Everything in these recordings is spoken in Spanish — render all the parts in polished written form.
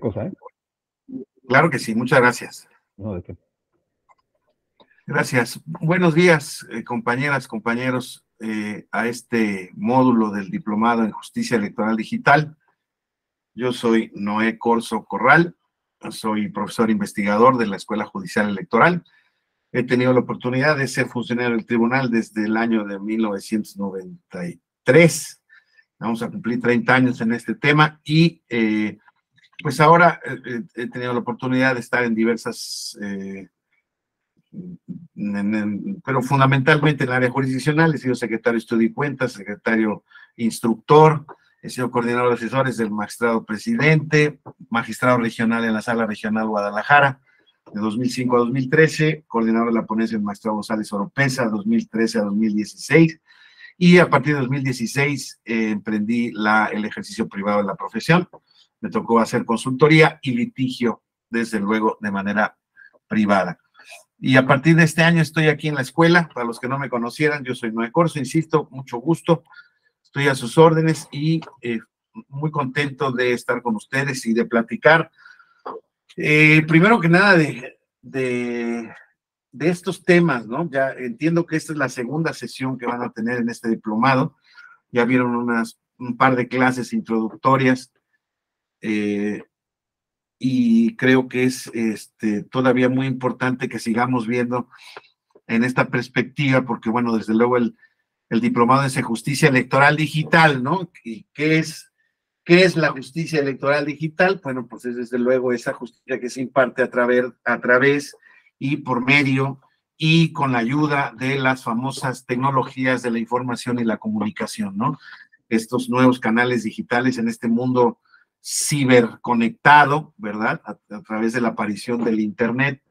cosa, ¿eh? Claro que sí, muchas gracias. No, ¿de qué? Gracias. Buenos días, compañeras, compañeros, a este módulo del Diplomado en Justicia Electoral Digital. Yo soy Noé Corzo Corral, soy profesor investigador de la Escuela Judicial Electoral. He tenido la oportunidad de ser funcionario del tribunal desde el año de 1993. Vamos a cumplir 30 años en este tema y pues ahora he tenido la oportunidad de estar en diversas, pero fundamentalmente en el área jurisdiccional. He sido secretario de Estudio y Cuentas, secretario instructor, he sido coordinador de asesores del magistrado presidente, magistrado regional en la Sala Regional Guadalajara, de 2005 a 2013, coordinador de la ponencia del magistrado González Oropesa, 2013 a 2016, y a partir de 2016 emprendí el ejercicio privado de la profesión. Me tocó hacer consultoría y litigio, desde luego, de manera privada. Y a partir de este año estoy aquí en la escuela. Para los que no me conocieran, yo soy Noé Corzo, insisto, mucho gusto. Estoy a sus órdenes y muy contento de estar con ustedes y de platicar. Primero que nada de estos temas, ¿no? Ya entiendo que esta es la segunda sesión que van a tener en este diplomado. Ya vieron un par de clases introductorias y creo que es todavía muy importante que sigamos viendo en esta perspectiva, porque bueno, desde luego el diplomado es en justicia electoral digital, ¿no? ¿Y qué es la justicia electoral digital? Bueno, pues es desde luego esa justicia que se imparte a través y por medio y con la ayuda de las famosas tecnologías de la información y la comunicación, ¿no? Estos nuevos canales digitales en este mundo ciberconectado, ¿verdad? A través de la aparición del Internet,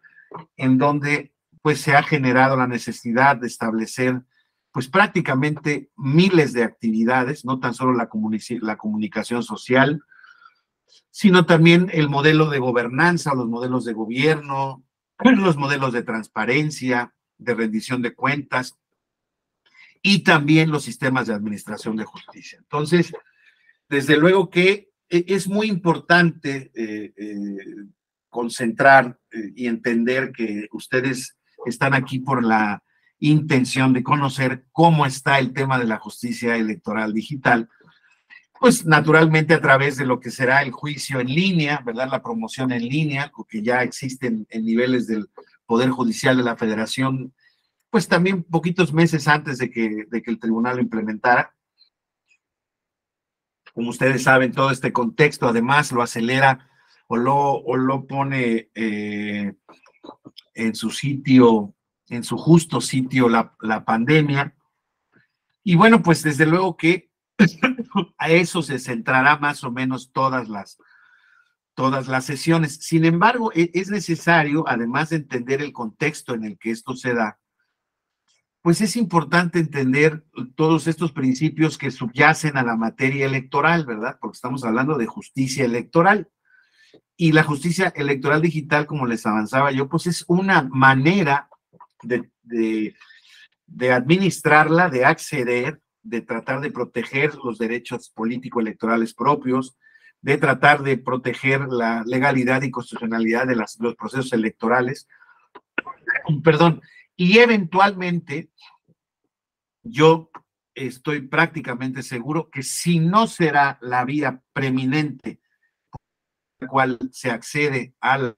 en donde pues se ha generado la necesidad de establecer pues prácticamente miles de actividades, no tan solo la comunicación social, sino también el modelo de gobernanza, los modelos de gobierno, los modelos de transparencia, de rendición de cuentas y también los sistemas de administración de justicia. Entonces, desde luego que es muy importante concentrar y entender que ustedes están aquí por la intención de conocer cómo está el tema de la justicia electoral digital, pues naturalmente a través de lo que será el juicio en línea, ¿verdad? La promoción en línea, que ya existen en niveles del Poder Judicial de la Federación, pues también poquitos meses antes de que el tribunal lo implementara. Como ustedes saben, todo este contexto además lo acelera o lo pone en su sitio, en su justo sitio, la pandemia. Y bueno, pues desde luego que a eso se centrará más o menos todas las sesiones. Sin embargo, es necesario, además de entender el contexto en el que esto se da, pues es importante entender todos estos principios que subyacen a la materia electoral, ¿verdad? Porque estamos hablando de justicia electoral. Y la justicia electoral digital, como les avanzaba yo, pues es una manera de administrarla, de acceder, de tratar de proteger los derechos político-electorales propios, de tratar de proteger la legalidad y constitucionalidad de los procesos electorales, perdón, y eventualmente yo estoy prácticamente seguro que si no será la vía preeminente por la cual se accede a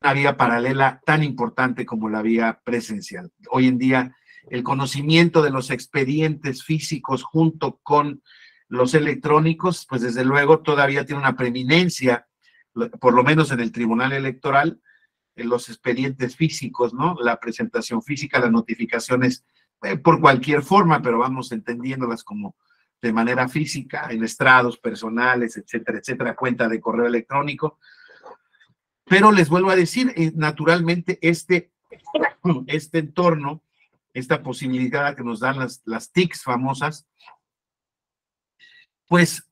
una vía paralela tan importante como la vía presencial. Hoy en día, el conocimiento de los expedientes físicos junto con los electrónicos, pues desde luego todavía tiene una preeminencia, por lo menos en el Tribunal Electoral, en los expedientes físicos, ¿no? La presentación física, las notificaciones por cualquier forma, pero vamos entendiéndolas como de manera física, en estrados personales, etcétera, etcétera, cuenta de correo electrónico. Pero les vuelvo a decir, naturalmente este entorno, esta posibilidad que nos dan las TICs famosas, pues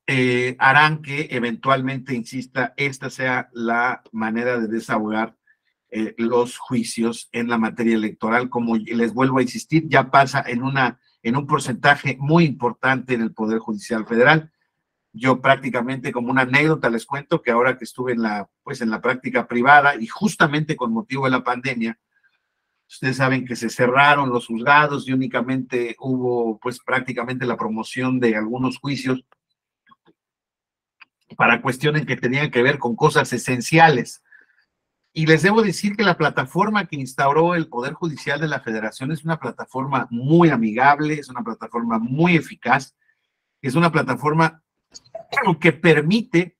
harán que eventualmente, insista, esta sea la manera de desahogar los juicios en la materia electoral. Como les vuelvo a insistir, ya pasa en un porcentaje muy importante en el Poder Judicial Federal. Yo prácticamente, como una anécdota, les cuento que ahora que estuve en la práctica privada y justamente con motivo de la pandemia, ustedes saben que se cerraron los juzgados y únicamente hubo pues prácticamente la promoción de algunos juicios para cuestiones que tenían que ver con cosas esenciales. Y les debo decir que la plataforma que instauró el Poder Judicial de la Federación es una plataforma muy amigable, es una plataforma muy eficaz, es una plataforma que permite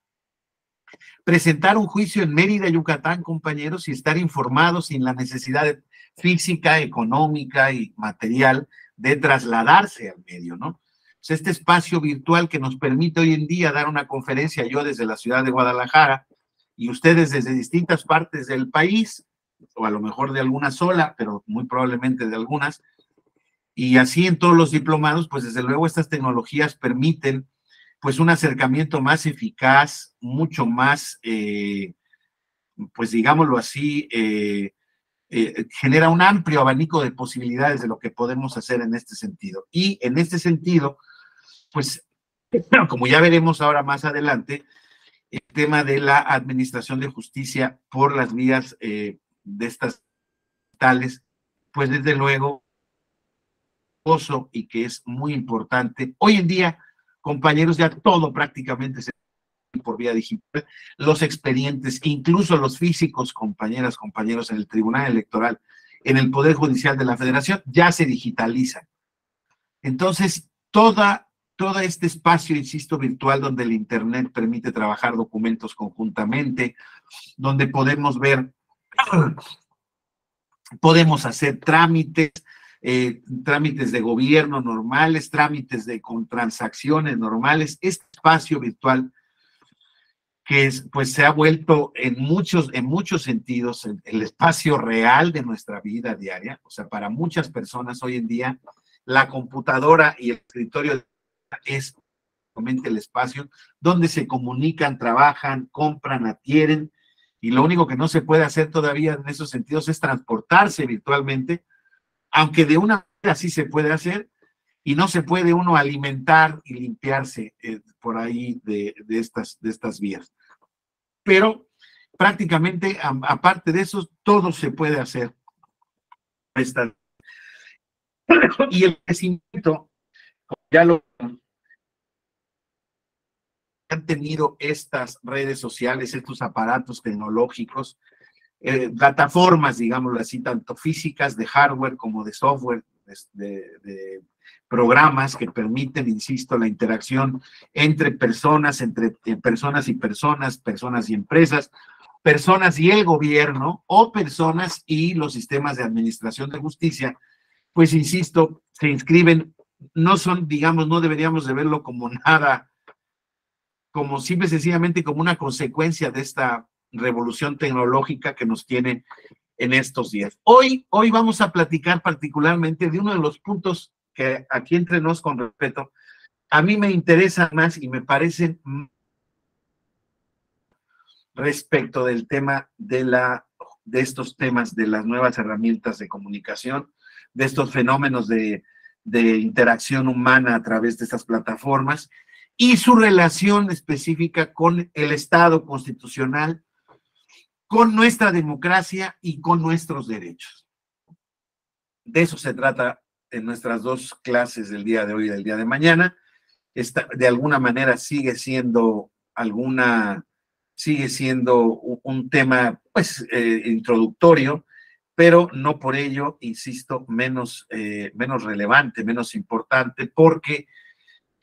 presentar un juicio en Mérida, Yucatán, compañeros, y estar informados sin la necesidad física, económica y material de trasladarse al medio, ¿no? Pues este espacio virtual que nos permite hoy en día dar una conferencia, yo desde la ciudad de Guadalajara y ustedes desde distintas partes del país, o a lo mejor de alguna sola, pero muy probablemente de algunas, y así en todos los diplomados, pues desde luego estas tecnologías permiten pues un acercamiento más eficaz, mucho más, pues digámoslo así, genera un amplio abanico de posibilidades de lo que podemos hacer en este sentido. Y en este sentido, pues, como ya veremos ahora más adelante, el tema de la administración de justicia por las vías de estas tales, pues desde luego, y que es muy importante. Hoy en día, compañeros, ya todo prácticamente se por vía digital, los expedientes, incluso los físicos, compañeras, compañeros, en el Tribunal Electoral, en el Poder Judicial de la Federación, ya se digitalizan. Entonces, todo este espacio, insisto, virtual, donde el Internet permite trabajar documentos conjuntamente, donde podemos ver, podemos hacer trámites, trámites de gobierno normales, trámites con transacciones normales. Este espacio virtual que pues se ha vuelto en muchos sentidos el espacio real de nuestra vida diaria. O sea, para muchas personas hoy en día, la computadora y el escritorio es el espacio donde se comunican, trabajan, compran, adquieren, y lo único que no se puede hacer todavía en esos sentidos es transportarse virtualmente, aunque de una manera sí se puede hacer, y no se puede uno alimentar y limpiarse por ahí de estas vías. Pero prácticamente, aparte de eso, todo se puede hacer. Y el crecimiento, ya lo han tenido estas redes sociales, estos aparatos tecnológicos, plataformas, digámoslo así, tanto físicas, de hardware como de software, de programas que permiten, insisto, la interacción entre personas y personas, personas y empresas, personas y el gobierno, o personas y los sistemas de administración de justicia, pues insisto, se inscriben, no son, digamos, no deberíamos de verlo como nada, como simple y sencillamente como una consecuencia de esta revolución tecnológica que nos tiene en estos días. Hoy vamos a platicar particularmente de uno de los puntos que aquí entre nos, con respeto, a mí me interesan más y me parecen respecto del tema de estos temas de las nuevas herramientas de comunicación, de estos fenómenos de interacción humana a través de estas plataformas y su relación específica con el Estado constitucional, con nuestra democracia y con nuestros derechos. De eso se trata en nuestras dos clases del día de hoy y del día de mañana. De alguna manera sigue siendo un tema pues introductorio, pero no por ello, insisto, menos relevante, menos importante, porque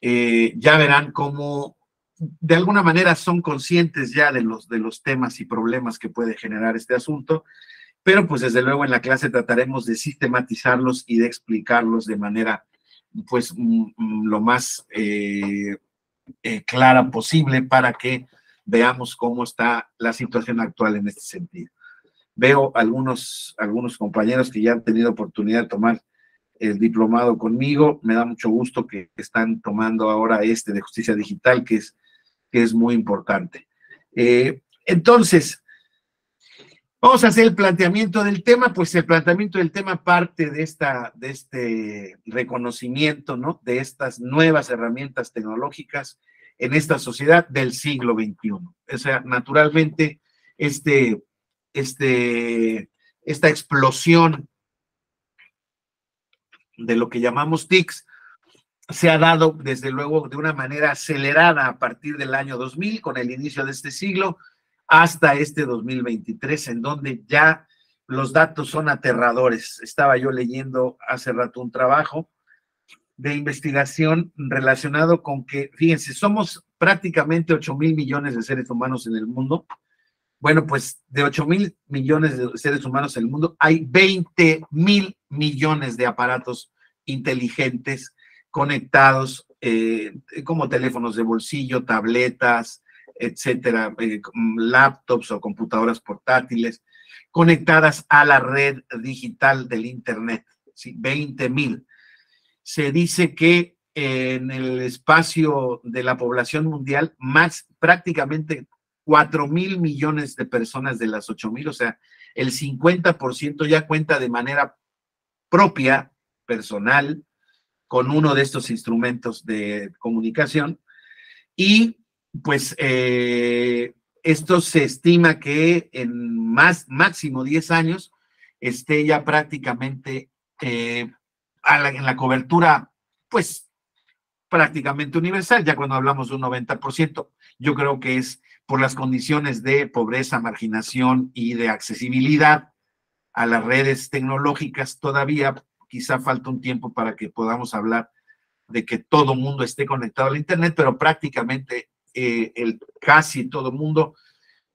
ya verán cómo de alguna manera son conscientes ya de los temas y problemas que puede generar este asunto, pero pues desde luego en la clase trataremos de sistematizarlos y de explicarlos de manera pues lo más clara posible para que veamos cómo está la situación actual en este sentido. Veo algunos compañeros que ya han tenido oportunidad de tomar el diplomado conmigo. Me da mucho gusto que están tomando ahora de justicia digital, que es muy importante. Entonces, vamos a hacer el planteamiento del tema. Pues el planteamiento del tema parte de este reconocimiento, ¿no?, de estas nuevas herramientas tecnológicas en esta sociedad del siglo XXI. O sea, naturalmente, esta explosión de lo que llamamos TICs se ha dado, desde luego, de una manera acelerada a partir del año 2000, con el inicio de este siglo, hasta este 2023, en donde ya los datos son aterradores. Estaba yo leyendo hace rato un trabajo de investigación relacionado con que, fíjense, somos prácticamente 8,000 millones de seres humanos en el mundo. Bueno, pues de 8,000 millones de seres humanos en el mundo, hay 20,000 millones de aparatos inteligentes conectados, como teléfonos de bolsillo, tabletas, etcétera, laptops o computadoras portátiles, conectadas a la red digital del Internet. ¿Sí? 20,000. Se dice que en el espacio de la población mundial, más prácticamente 4,000 millones de personas de las 8,000, o sea, el 50% ya cuenta de manera propia, personal, con uno de estos instrumentos de comunicación. Y pues esto se estima que en máximo 10 años esté ya prácticamente en la cobertura, pues prácticamente universal. Ya cuando hablamos de un 90%, yo creo que es por las condiciones de pobreza, marginación y de accesibilidad a las redes tecnológicas. Todavía quizá falta un tiempo para que podamos hablar de que todo mundo esté conectado al Internet, pero prácticamente casi todo mundo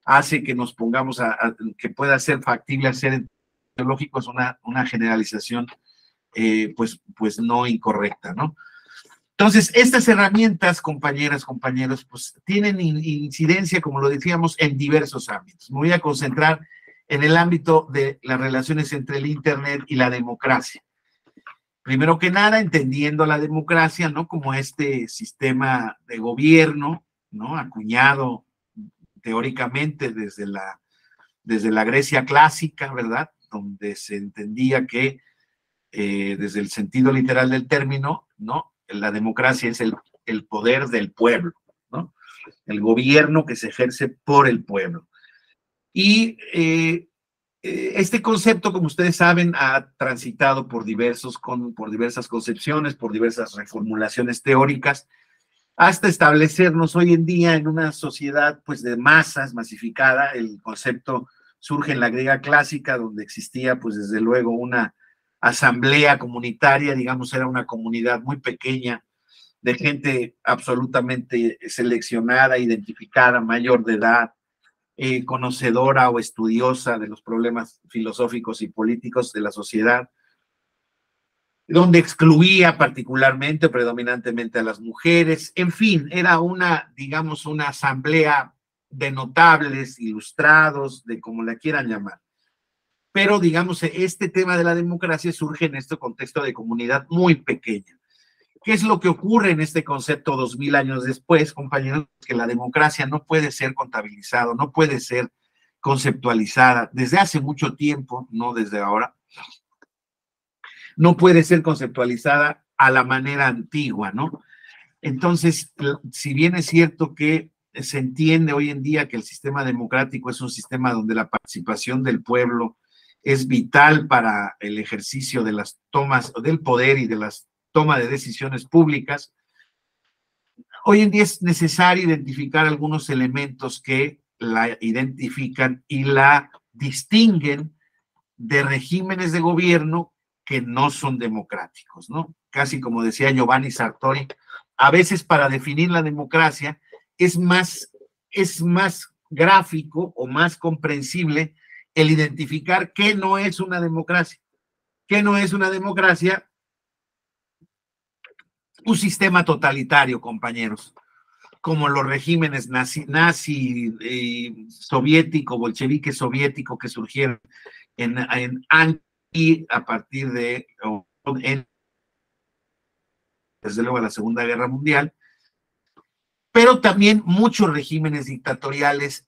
hace que nos pongamos que pueda ser factible hacer tecnológicos una generalización pues no incorrecta, ¿no? Entonces, estas herramientas, compañeras, compañeros, pues tienen incidencia, como lo decíamos, en diversos ámbitos. Me voy a concentrar en el ámbito de las relaciones entre el Internet y la democracia. Primero que nada, entendiendo la democracia, ¿no? Como este sistema de gobierno, ¿no? Acuñado teóricamente desde la Grecia clásica, ¿verdad? Donde se entendía que desde el sentido literal del término, ¿no? La democracia es el poder del pueblo, ¿no? El gobierno que se ejerce por el pueblo. Y este concepto, como ustedes saben, ha transitado por diversas concepciones, por diversas reformulaciones teóricas, hasta establecernos hoy en día en una sociedad pues de masas, masificada. El concepto surge en la griega clásica, donde existía pues desde luego una asamblea comunitaria, digamos, era una comunidad muy pequeña de gente absolutamente seleccionada, identificada, mayor de edad, conocedora o estudiosa de los problemas filosóficos y políticos de la sociedad, donde excluía particularmente o predominantemente a las mujeres. En fin, era digamos, una asamblea de notables, ilustrados, de como la quieran llamar. Pero, digamos, este tema de la democracia surge en este contexto de comunidad muy pequeña. ¿Qué es lo que ocurre en este concepto 2000 años después, compañeros? Que la democracia no puede ser contabilizada, no puede ser conceptualizada desde hace mucho tiempo, no desde ahora, no puede ser conceptualizada a la manera antigua, ¿no? Entonces, si bien es cierto que se entiende hoy en día que el sistema democrático es un sistema donde la participación del pueblo es vital para el ejercicio de las tomas del poder y de las tomas de decisiones públicas, hoy en día es necesario identificar algunos elementos que la identifican y la distinguen de regímenes de gobierno que no son democráticos, ¿no? Casi como decía Giovanni Sartori, a veces para definir la democracia es más gráfico o más comprensible el identificar qué no es una democracia. ¿Qué no es una democracia? Un sistema totalitario, compañeros, como los regímenes soviético, bolchevique soviético que surgieron y a partir desde luego, la Segunda Guerra Mundial, pero también muchos regímenes dictatoriales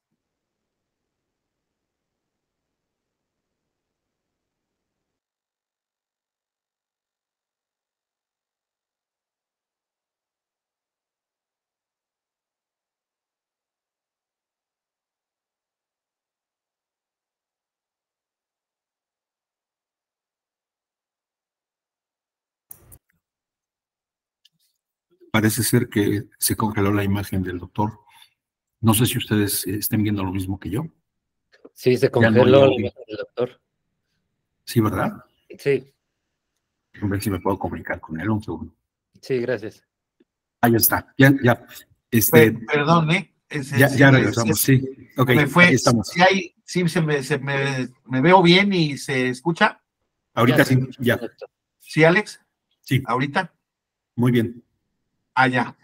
Parece ser que se congeló la imagen del doctor. No sé si ustedes estén viendo lo mismo que yo. Sí, se Ya no hay congeló la audio. imagen del doctor. Sí, ¿verdad? Sí, A ver si me puedo comunicar con él un segundo. sí, gracias. Ahí está. Ya, Perdón, ya regresamos. Sí, ok, me ahí fue, estamos. sí me veo bien y se escucha. Ya Ahorita se sí, escucha ya. perfecto. ¿Sí, Alex? Sí, ¿Ahorita? muy bien. Ah, ya.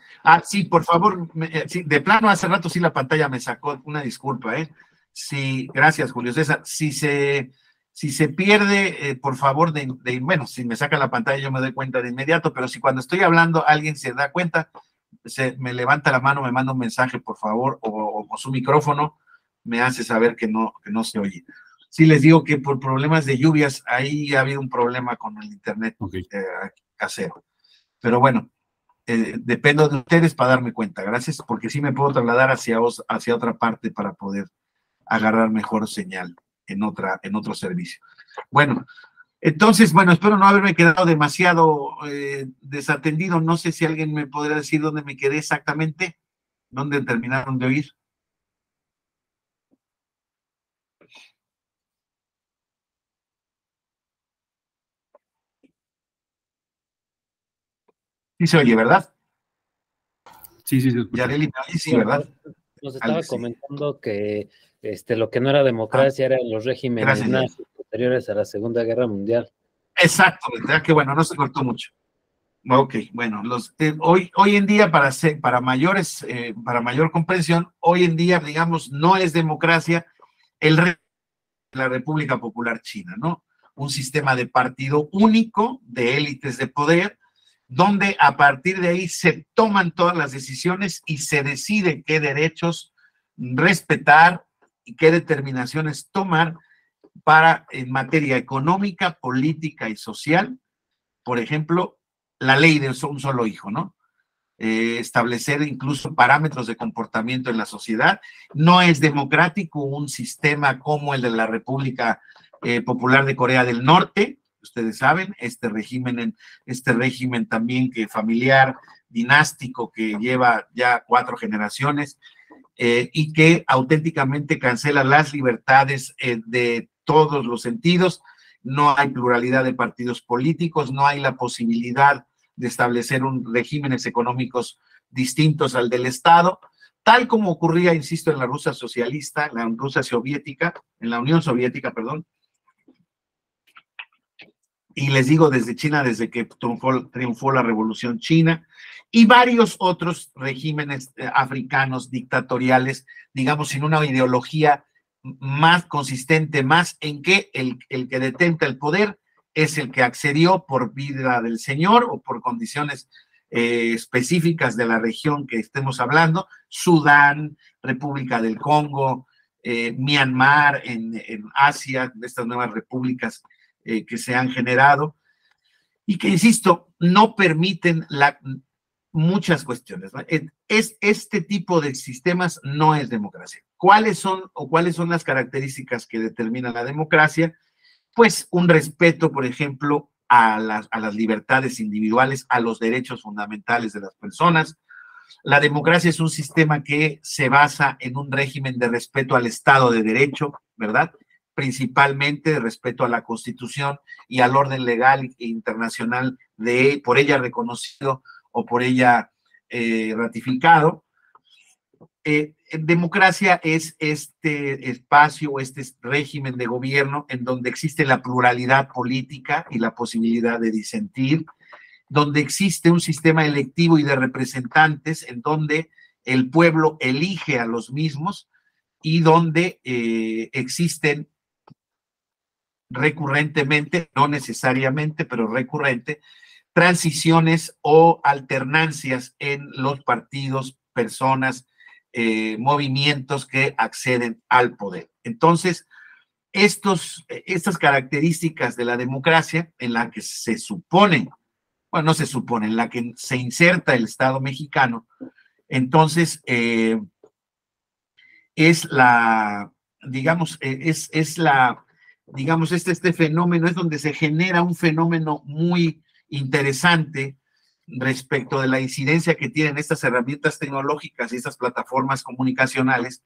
Sí, por favor, sí, de plano hace rato sí la pantalla me sacó, una disculpa, ¿eh? Sí, gracias, Julio César. Si se pierde, por favor, bueno, si me saca la pantalla yo me doy cuenta de inmediato, pero si cuando estoy hablando alguien se da cuenta, me levanta la mano, me manda un mensaje, por favor, o su micrófono me hace saber que no se oye. Sí, les digo que por problemas de lluvias, ahí ha habido un problema con el internet Okay. casero. Pero bueno, dependo de ustedes para darme cuenta. Gracias, porque sí me puedo trasladar hacia otra parte para poder agarrar mejor señal en otro servicio. Bueno, entonces, bueno, espero no haberme quedado demasiado desatendido. No sé si alguien me podría decir dónde me quedé exactamente, dónde terminaron de oír. Sí se oye, ¿verdad? Sí, se escucha. Yareli, sí, ¿verdad? Nos estaba Sí. comentando que lo que no era democracia eran los regímenes Gracias, Yareli. nazis posteriores a la Segunda Guerra Mundial. Exacto, ¿verdad? Que bueno, no se cortó mucho. Ok, bueno, hoy en día, para mayores, para mayor comprensión, hoy en día, digamos, no es democracia la República Popular China, ¿no? Un sistema de partido único, de élites de poder, donde a partir de ahí se toman todas las decisiones y se decide qué derechos respetar y qué determinaciones tomar para, en materia económica, política y social, por ejemplo, la ley de un solo hijo, ¿no? Establecer incluso parámetros de comportamiento en la sociedad. No es democrático un sistema como el de la República Popular de Corea del Norte, ustedes saben, este régimen también que familiar, dinástico, que lleva ya 4 generaciones y que auténticamente cancela las libertades de todos los sentidos. No hay pluralidad de partidos políticos, no hay la posibilidad de establecer regímenes económicos distintos al del Estado, tal como ocurría, insisto, en la Rusia socialista, la Rusia soviética, en la Unión Soviética, perdón. Y les digo desde China, desde que triunfó la Revolución China, y varios otros regímenes africanos dictatoriales, digamos, sin una ideología más consistente, más en que el que detenta el poder es el que accedió por vida del señor o por condiciones específicas de la región que estemos hablando, Sudán, República del Congo, Myanmar en Asia, estas nuevas repúblicas que se han generado y que, insisto, no permiten muchas cuestiones, ¿no? Este tipo de sistemas no es democracia. ¿Cuáles son las características que determinan la democracia? Pues un respeto, por ejemplo, a las libertades individuales, a los derechos fundamentales de las personas. La democracia es un sistema que se basa en un régimen de respeto al Estado de Derecho, ¿verdad? Principalmente de respeto a la Constitución y al orden legal e internacional por ella reconocido o por ella ratificado. Democracia es este espacio, este régimen de gobierno en donde existe la pluralidad política y la posibilidad de disentir, donde existe un sistema electivo y de representantes en donde el pueblo elige a los mismos y donde existen recurrentemente, no necesariamente, pero recurrente, transiciones o alternancias en los partidos, personas, movimientos que acceden al poder. Entonces, estas características de la democracia en la que se supone, bueno, no se supone, en la que se inserta el Estado mexicano, entonces es la, digamos, digamos, este fenómeno es donde se genera un fenómeno muy interesante respecto de la incidencia que tienen estas herramientas tecnológicas y estas plataformas comunicacionales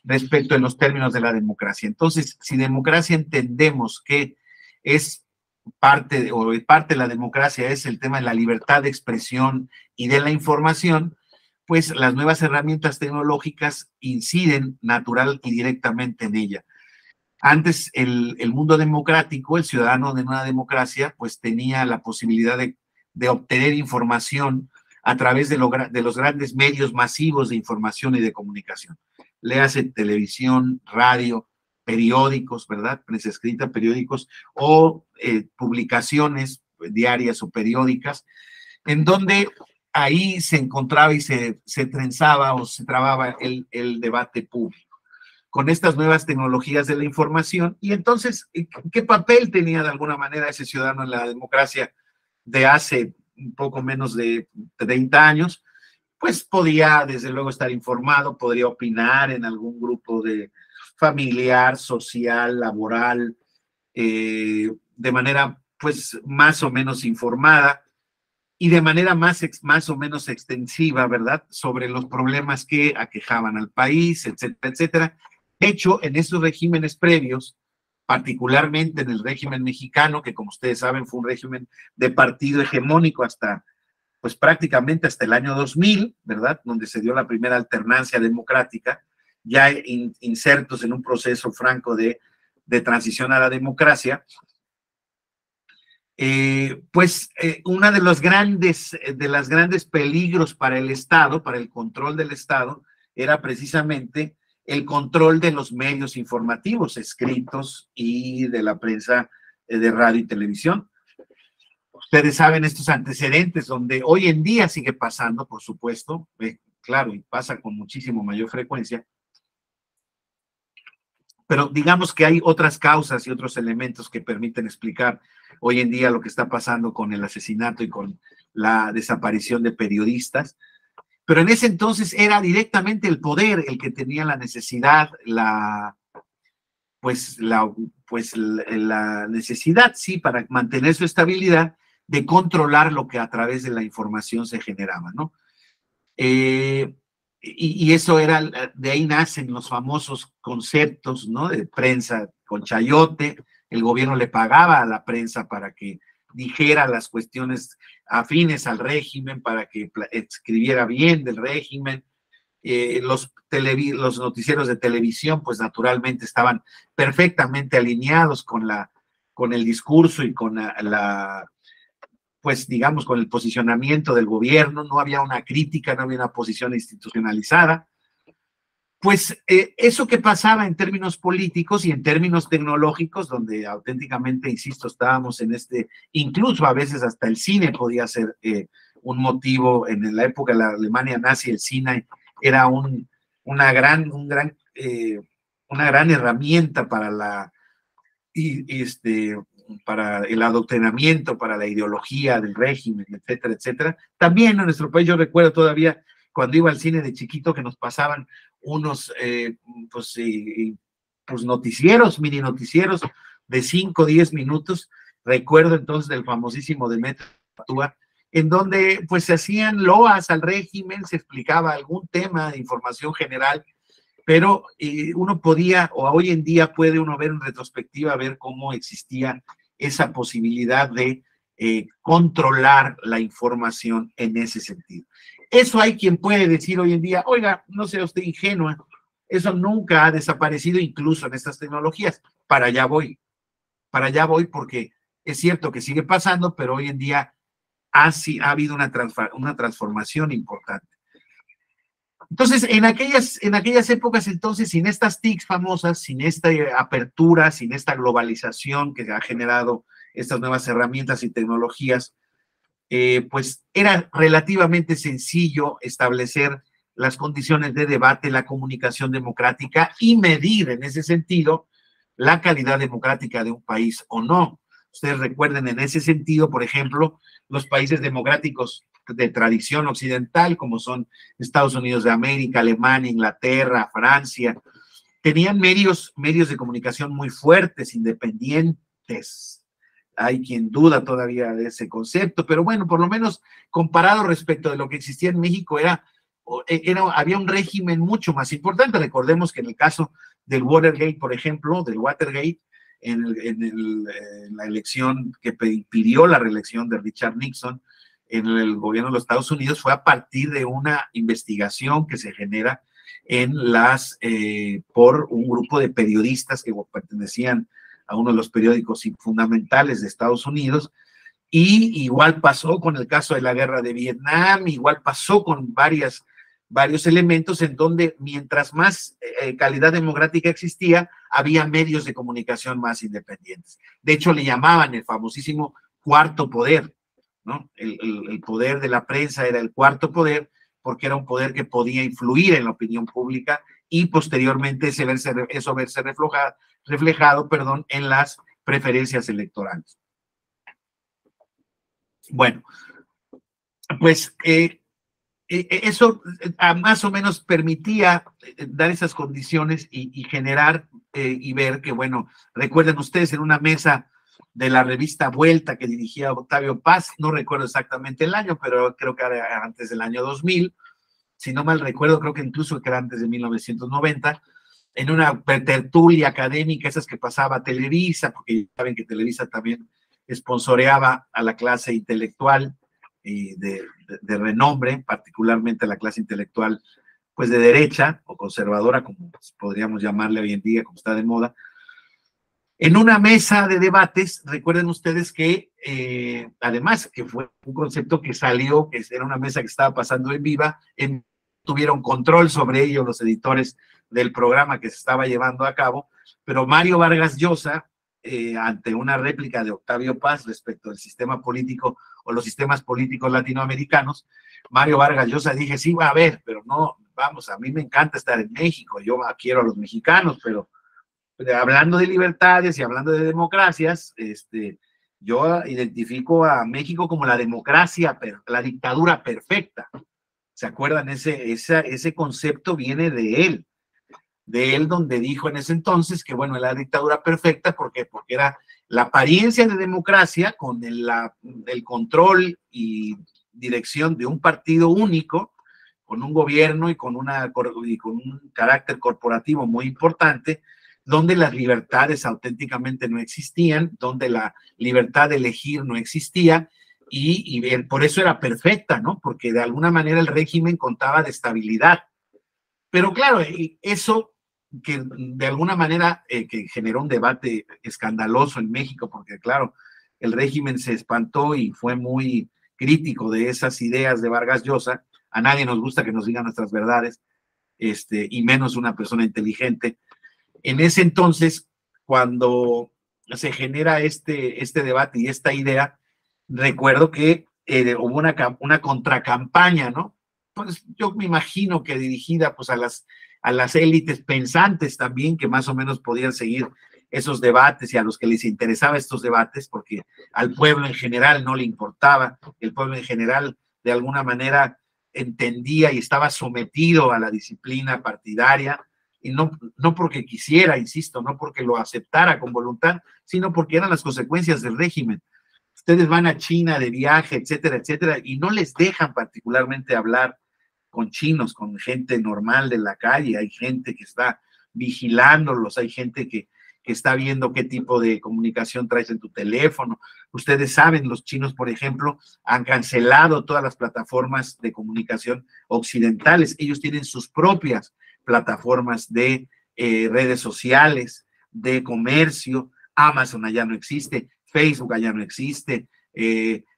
respecto en los términos de la democracia. Entonces, si democracia entendemos que es parte de la democracia es el tema de la libertad de expresión y de la información, pues las nuevas herramientas tecnológicas inciden natural y directamente en ella. Antes, el mundo democrático, el ciudadano de una democracia, pues tenía la posibilidad de obtener información a través de los grandes medios masivos de información y de comunicación. Léase televisión, radio, periódicos, ¿verdad? Prensa escrita, periódicos o publicaciones diarias o periódicas, en donde ahí se encontraba y se trenzaba o se trababa el debate público con estas nuevas tecnologías de la información. Y entonces, ¿qué papel tenía de alguna manera ese ciudadano en la democracia de hace un poco menos de 30 años? Pues podía, desde luego, estar informado, podría opinar en algún grupo de familiar, social, laboral, de manera, pues, más o menos informada y de manera más o menos extensiva, ¿verdad?, sobre los problemas que aquejaban al país, etcétera, etcétera. De hecho, en esos regímenes previos, particularmente en el régimen mexicano, que como ustedes saben fue un régimen de partido hegemónico hasta, pues prácticamente hasta el año 2000, ¿verdad?, donde se dio la primera alternancia democrática, ya insertos en un proceso franco de transición a la democracia. Una de los grandes peligros para el Estado, para el control del Estado, era precisamente el control de los medios informativos escritos y de la prensa de radio y televisión. Ustedes saben estos antecedentes donde hoy en día sigue pasando, por supuesto, claro, y pasa con muchísimo mayor frecuencia, pero digamos que hay otras causas y otros elementos que permiten explicar hoy en día lo que está pasando con el asesinato y con la desaparición de periodistas. Pero en ese entonces era directamente el poder el que tenía la necesidad, la necesidad, sí, para mantener su estabilidad, de controlar lo que a través de la información se generaba, ¿no? Y eso era, de ahí nacen los famosos conceptos, ¿no?, de prensa con chayote. El gobierno le pagaba a la prensa para que dijera las cuestiones afines al régimen, para que escribiera bien del régimen. Los noticieros de televisión, pues naturalmente estaban perfectamente alineados con el discurso y con pues digamos, con el posicionamiento del gobierno. No había una crítica, no había una posición institucionalizada. Pues eso que pasaba en términos políticos y en términos tecnológicos, donde auténticamente, insisto, estábamos en incluso a veces hasta el cine podía ser un motivo. En la época de la Alemania nazi, el cine era una gran herramienta para para el adoctrinamiento, para la ideología del régimen, etcétera, etcétera. También en nuestro país, yo recuerdo todavía cuando iba al cine de chiquito que nos pasaban unos noticieros, mini noticieros de 5 o 10 minutos. Recuerdo entonces del famosísimo Demetrio Atúa, en donde pues se hacían loas al régimen, se explicaba algún tema de información general, pero uno podía, o hoy en día puede uno ver en retrospectiva, ver cómo existía esa posibilidad de controlar la información en ese sentido. Eso hay quien puede decir hoy en día, oiga, no sea usted ingenua, eso nunca ha desaparecido incluso en estas tecnologías. Para allá voy porque es cierto que sigue pasando, pero hoy en día ha habido una transformación importante. Entonces, en aquellas épocas, entonces, sin estas TICs famosas, sin esta apertura, sin esta globalización que ha generado estas nuevas herramientas y tecnologías, pues era relativamente sencillo establecer las condiciones de debate, la comunicación democrática y medir en ese sentido la calidad democrática de un país o no. Ustedes recuerden en ese sentido, por ejemplo, los países democráticos de tradición occidental, como son Estados Unidos de América, Alemania, Inglaterra, Francia, tenían medios de comunicación muy fuertes, independientes, hay quien duda todavía de ese concepto, pero bueno, por lo menos comparado respecto de lo que existía en México, había un régimen mucho más importante. Recordemos que en el caso del Watergate, por ejemplo, del Watergate, en la elección que pidió la reelección de Richard Nixon en el gobierno de los Estados Unidos, fue a partir de una investigación que se genera por un grupo de periodistas que pertenecían a uno de los periódicos fundamentales de Estados Unidos, y igual pasó con el caso de la guerra de Vietnam, igual pasó con varios elementos en donde mientras más calidad democrática existía, había medios de comunicación más independientes. De hecho, le llamaban el famosísimo cuarto poder, ¿no? El poder de la prensa era el cuarto poder, porque era un poder que podía influir en la opinión pública y posteriormente eso verse reflejado, en las preferencias electorales. Bueno, pues eso más o menos permitía dar esas condiciones y generar y ver que, bueno, recuerden ustedes en una mesa de la revista Vuelta que dirigía Octavio Paz, no recuerdo exactamente el año, pero creo que era antes del año 2000, si no mal recuerdo, creo que incluso que era antes de 1990, en una tertulia académica, esas que pasaba Televisa, porque saben que Televisa también sponsoreaba a la clase intelectual de renombre, particularmente a la clase intelectual pues de derecha o conservadora, como podríamos llamarle hoy en día, como está de moda. En una mesa de debates, recuerden ustedes que además que fue un concepto que salió, que era una mesa que estaba pasando en viva, tuvieron control sobre ello los editores del programa que se estaba llevando a cabo, pero Mario Vargas Llosa, ante una réplica de Octavio Paz respecto del sistema político o los sistemas políticos latinoamericanos, Mario Vargas Llosa dije, sí, va a haber, pero no, vamos, a mí me encanta estar en México, yo quiero a los mexicanos, pero hablando de libertades y hablando de democracias, yo identifico a México como la democracia, la dictadura perfecta. ¿Se acuerdan? Ese concepto viene de él donde dijo en ese entonces que, bueno, la dictadura perfecta, ¿por qué? Porque era la apariencia de democracia con el control y dirección de un partido único, con un gobierno y con un carácter corporativo muy importante, donde las libertades auténticamente no existían, donde la libertad de elegir no existía, y por eso era perfecta, ¿no? Porque de alguna manera el régimen contaba de estabilidad. Pero claro, eso que de alguna manera que generó un debate escandaloso en México, porque claro, el régimen se espantó y fue muy crítico de esas ideas de Vargas Llosa. A nadie nos gusta que nos digan nuestras verdades, y menos una persona inteligente. En ese entonces, cuando se genera este debate y esta idea, recuerdo que hubo una contracampaña, ¿no? Pues yo me imagino que dirigida pues a las élites pensantes también, que más o menos podían seguir esos debates y a los que les interesaba estos debates, porque al pueblo en general no le importaba, el pueblo en general de alguna manera entendía y estaba sometido a la disciplina partidaria, y no porque quisiera, insisto, no porque lo aceptara con voluntad, sino porque eran las consecuencias del régimen. Ustedes van a China de viaje, etcétera, etcétera, y no les dejan particularmente hablar con chinos, con gente normal de la calle. Hay gente que está vigilándolos, hay gente que está viendo qué tipo de comunicación traes en tu teléfono. Ustedes saben, los chinos, por ejemplo, han cancelado todas las plataformas de comunicación occidentales. Ellos tienen sus propias plataformas de redes sociales, de comercio. Amazon allá no existe, Facebook allá no existe,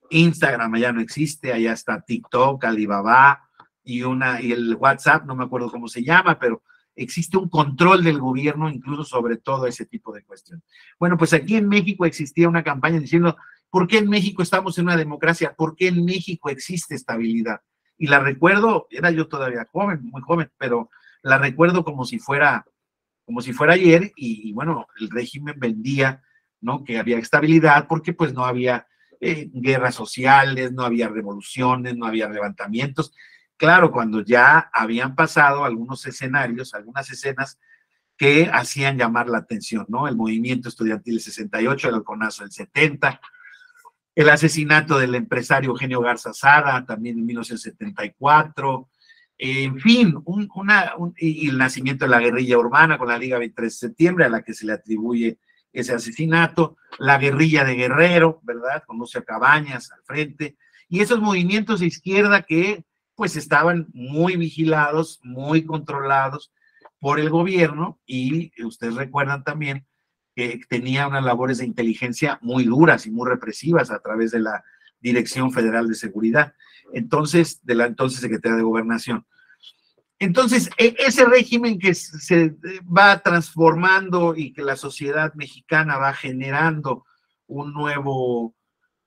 Instagram allá no existe, allá está TikTok, Alibaba y el WhatsApp, no me acuerdo cómo se llama, pero existe un control del gobierno incluso sobre todo ese tipo de cuestiones. Bueno, pues aquí en México existía una campaña diciendo, ¿por qué en México estamos en una democracia? ¿Por qué en México existe estabilidad? Y la recuerdo, era yo todavía joven, muy joven, pero la recuerdo como si fuera ayer, y bueno, el régimen vendía, ¿no?, que había estabilidad porque pues no había guerras sociales, no había revoluciones, no había levantamientos. Claro, cuando ya habían pasado algunos escenarios, algunas escenas que hacían llamar la atención, ¿no? El movimiento estudiantil del 68, el halconazo del 70, el asesinato del empresario Eugenio Garza Sada, también en 1974, en fin, y el nacimiento de la guerrilla urbana con la Liga 23 de septiembre, a la que se le atribuye ese asesinato, la guerrilla de Guerrero, ¿verdad? Con Lucio Cabañas al frente, y esos movimientos de izquierda que pues estaban muy vigilados, muy controlados por el gobierno, y ustedes recuerdan también que tenía unas labores de inteligencia muy duras y muy represivas a través de la Dirección Federal de Seguridad, entonces, de la entonces Secretaría de Gobernación. Entonces, ese régimen que se va transformando y que la sociedad mexicana va generando un nuevo,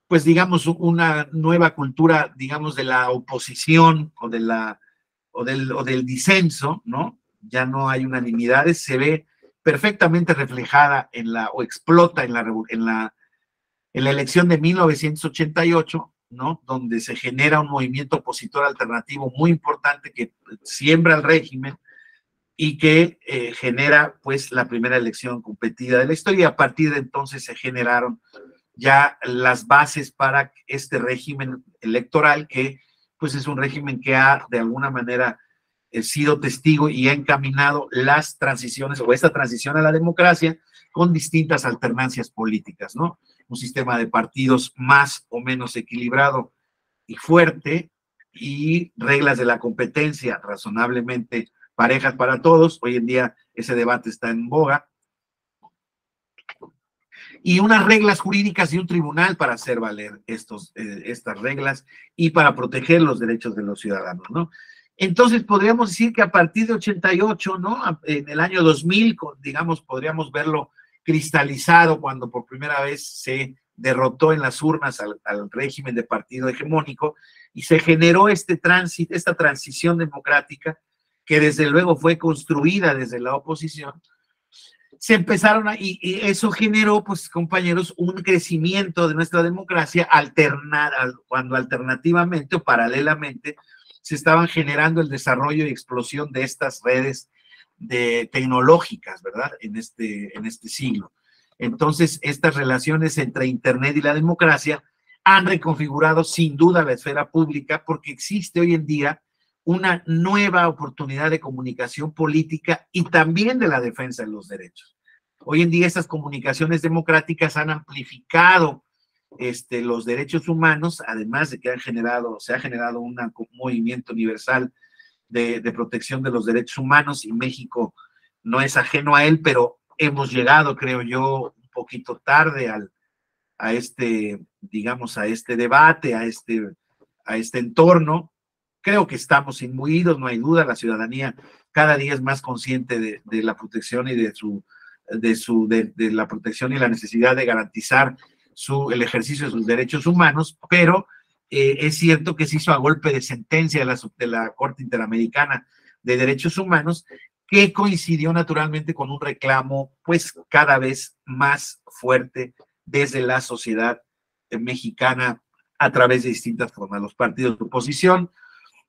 pues digamos, una nueva cultura, digamos, de la oposición o del disenso, ¿no? Ya no hay unanimidades, se ve perfectamente reflejada o explota en la elección de 1988, ¿no? Donde se genera un movimiento opositor alternativo muy importante que siembra el régimen y que genera, pues, la primera elección competida de la historia, y a partir de entonces se generaron ya las bases para este régimen electoral que, pues, es un régimen que ha, de alguna manera, sido testigo y ha encaminado las transiciones o esta transición a la democracia con distintas alternancias políticas, ¿no? Un sistema de partidos más o menos equilibrado y fuerte, y reglas de la competencia razonablemente parejas para todos. Hoy en día ese debate está en boga. Y unas reglas jurídicas y un tribunal para hacer valer estas reglas y para proteger los derechos de los ciudadanos, ¿no? Entonces podríamos decir que a partir de 88, ¿no? En el año 2000, digamos, podríamos verlo cristalizado cuando por primera vez se derrotó en las urnas al régimen de partido hegemónico y se generó esta transición democrática que desde luego fue construida desde la oposición. Se empezaron y eso generó, pues, compañeros, un crecimiento de nuestra democracia cuando alternativamente o paralelamente se estaban generando el desarrollo y explosión de estas redes tecnológicas, ¿verdad? En este siglo. Entonces, estas relaciones entre Internet y la democracia han reconfigurado sin duda la esfera pública, porque existe hoy en día una nueva oportunidad de comunicación política y también de la defensa de los derechos. Hoy en día estas comunicaciones democráticas han amplificado los derechos humanos, además de que se ha generado un movimiento universal de protección de los derechos humanos, y México no es ajeno a él, pero hemos llegado, creo yo, un poquito tarde digamos, a este debate, a este entorno. Creo que estamos imbuidos, no hay duda, la ciudadanía cada día es más consciente de la protección y de la protección y la necesidad de garantizar el ejercicio de sus derechos humanos, pero es cierto que se hizo a golpe de sentencia de la Corte Interamericana de Derechos Humanos, que coincidió naturalmente con un reclamo, pues, cada vez más fuerte desde la sociedad mexicana a través de distintas formas, los partidos de oposición,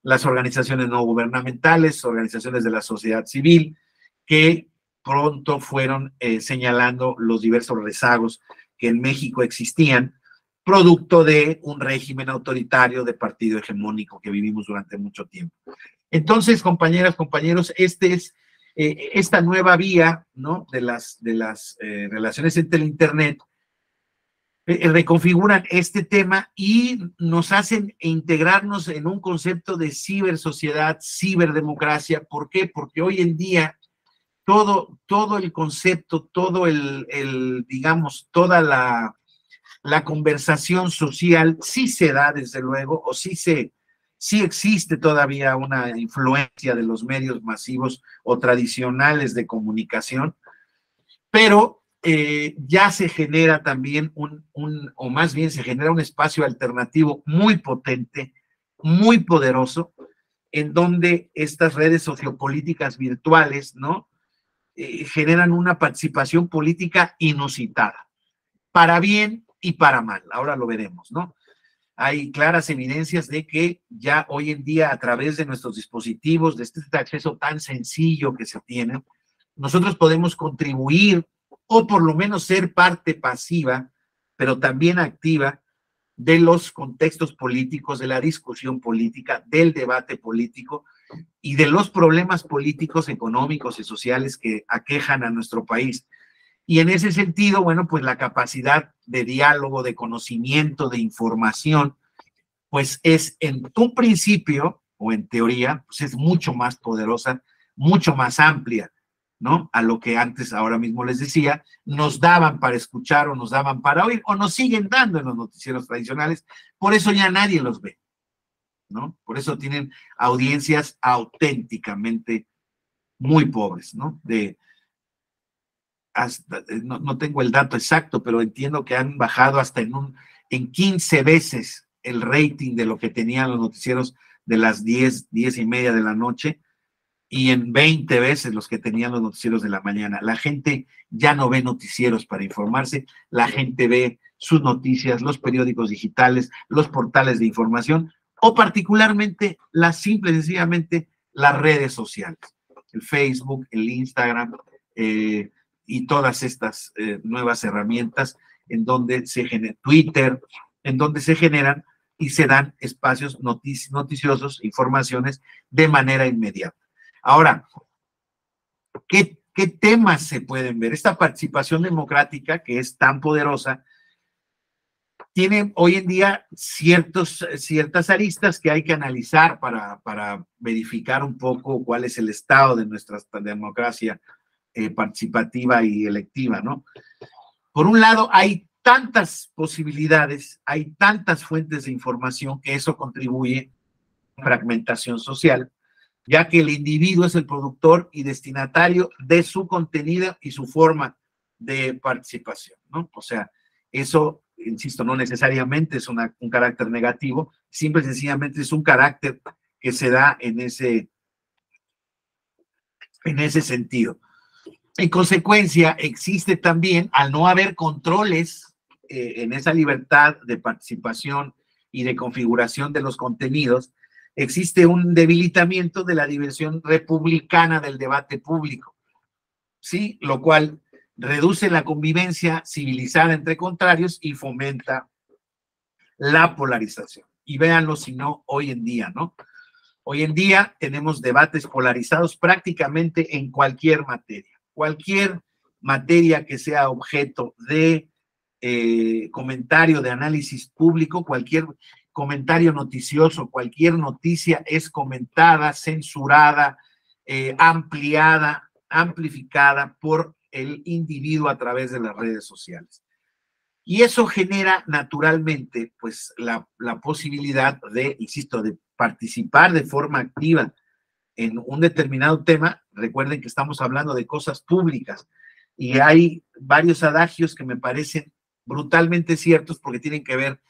las organizaciones no gubernamentales, organizaciones de la sociedad civil, que pronto fueron señalando los diversos rezagos que en México existían, producto de un régimen autoritario de partido hegemónico que vivimos durante mucho tiempo. Entonces, compañeras, compañeros, esta nueva vía, ¿no? de las relaciones entre el Internet reconfiguran este tema y nos hacen integrarnos en un concepto de cibersociedad, ciberdemocracia. ¿Por qué? Porque hoy en día todo el concepto, digamos, toda la conversación social sí se da, desde luego, o sí existe todavía una influencia de los medios masivos o tradicionales de comunicación, pero ya se genera también o más bien se genera un espacio alternativo muy potente, muy poderoso, en donde estas redes sociopolíticas virtuales, ¿no? Generan una participación política inusitada, para bien y para mal. Ahora lo veremos, ¿no? Hay claras evidencias de que ya hoy en día, a través de nuestros dispositivos, de este acceso tan sencillo que se tiene, nosotros podemos contribuir o por lo menos ser parte pasiva, pero también activa de los contextos políticos, de la discusión política, del debate político y de los problemas políticos, económicos y sociales que aquejan a nuestro país. Y en ese sentido, bueno, pues la capacidad de diálogo, de conocimiento, de información, pues es en un principio, o en teoría, pues es mucho más poderosa, mucho más amplia, ¿no? A lo que antes, ahora mismo les decía, nos daban para escuchar o nos daban para oír, o nos siguen dando en los noticieros tradicionales, por eso ya nadie los ve, ¿no? Por eso tienen audiencias auténticamente muy pobres, ¿no? No tengo el dato exacto, pero entiendo que han bajado hasta en 15 veces el rating de lo que tenían los noticieros de las 10:30 de la noche, y en 20 veces los que tenían los noticieros de la mañana. La gente ya no ve noticieros para informarse, la gente ve sus noticias, los periódicos digitales, los portales de información, o particularmente sencillamente las redes sociales, el Facebook, el Instagram, y todas estas nuevas herramientas en donde se genera Twitter, en donde se generan y se dan espacios noticiosos, informaciones de manera inmediata. Ahora, ¿qué temas se pueden ver? Esta participación democrática que es tan poderosa tiene hoy en día ciertas aristas que hay que analizar para verificar un poco cuál es el estado de nuestra democracia participativa y electiva, ¿no? Por un lado, hay tantas posibilidades, hay tantas fuentes de información que eso contribuye a la fragmentación social, ya que el individuo es el productor y destinatario de su contenido y su forma de participación, ¿no? O sea, eso, insisto, no necesariamente es un carácter negativo, simple y sencillamente es un carácter que se da en ese sentido. En consecuencia, existe también, al no haber controles en esa libertad de participación y de configuración de los contenidos, existe un debilitamiento de la dimensión republicana del debate público, ¿sí? Lo cual reduce la convivencia civilizada entre contrarios y fomenta la polarización. Y véanlo, si no, hoy en día, ¿no? Hoy en día tenemos debates polarizados prácticamente en cualquier materia. Cualquier materia que sea objeto de comentario, de análisis público, cualquier comentario noticioso, cualquier noticia es comentada, censurada, ampliada, amplificada por el individuo a través de las redes sociales. Y eso genera naturalmente pues la posibilidad de, insisto, de participar de forma activa en un determinado tema. Recuerden que estamos hablando de cosas públicas y hay varios adagios que me parecen brutalmente ciertos porque tienen que ver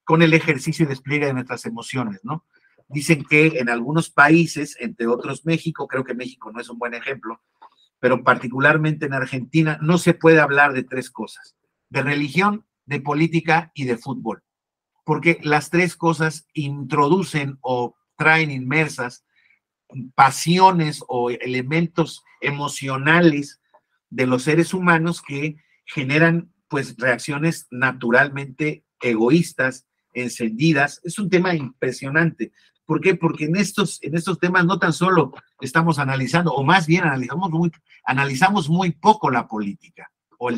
con el ejercicio y despliegue de nuestras emociones, ¿no? Dicen que en algunos países, entre otros México, creo que México no es un buen ejemplo, pero particularmente en Argentina, no se puede hablar de tres cosas: de religión, de política y de fútbol, porque las tres cosas introducen o traen inmersas pasiones o elementos emocionales de los seres humanos que generan pues reacciones naturalmente egoístas, encendidas. Es un tema impresionante. ¿Por qué? Porque en estos temas no tan solo estamos analizando, o más bien analizamos muy poco la política o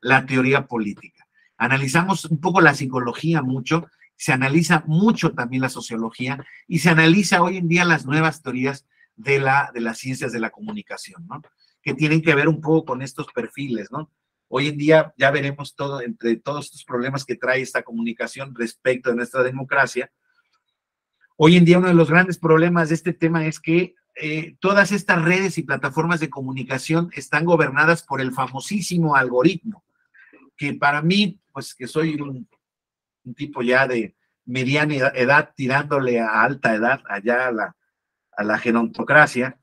la teoría política. Analizamos un poco la psicología mucho, se analiza mucho también la sociología y se analiza hoy en día las nuevas teorías de las ciencias de la comunicación, ¿no? Que tienen que ver un poco con estos perfiles, ¿no? Hoy en día ya veremos entre todos estos problemas que trae esta comunicación respecto de nuestra democracia. Hoy en día uno de los grandes problemas de este tema es que todas estas redes y plataformas de comunicación están gobernadas por el famosísimo algoritmo, que para mí, pues que soy un tipo ya de mediana edad tirándole a alta edad, allá a la gerontocracia,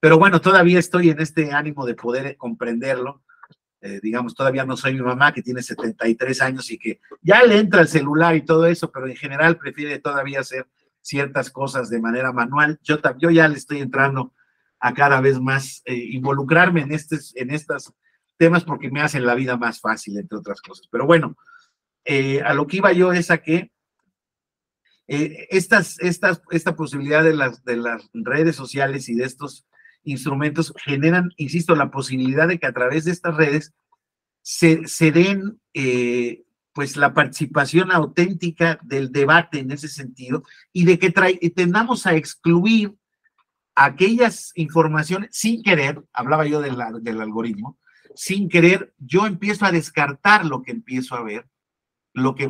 pero bueno, todavía estoy en este ánimo de poder comprenderlo. Digamos, todavía no soy mi mamá que tiene 73 años y que ya le entra el celular y todo eso, pero en general prefiere todavía hacer ciertas cosas de manera manual. Yo ya le estoy entrando a cada vez más involucrarme en estos temas porque me hacen la vida más fácil, entre otras cosas. Pero bueno, a lo que iba yo es a que esta posibilidad de las redes sociales y de estos instrumentos generan, insisto, la posibilidad de que a través de estas redes se den pues la participación auténtica del debate en ese sentido, y de que tendamos a excluir aquellas informaciones sin querer. Hablaba yo del algoritmo, sin querer yo empiezo a descartar lo que empiezo a ver,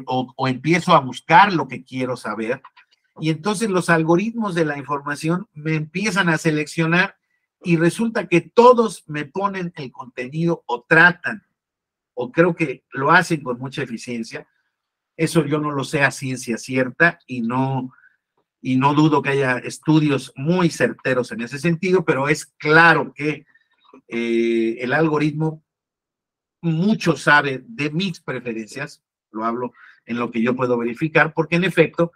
o empiezo a buscar lo que quiero saber, y entonces los algoritmos de la información me empiezan a seleccionar y resulta que todos me ponen el contenido, o tratan, o creo que lo hacen con mucha eficiencia. Eso yo no lo sé a ciencia cierta y no dudo que haya estudios muy certeros en ese sentido, pero es claro que el algoritmo mucho sabe de mis preferencias. Lo hablo en lo que yo puedo verificar, porque en efecto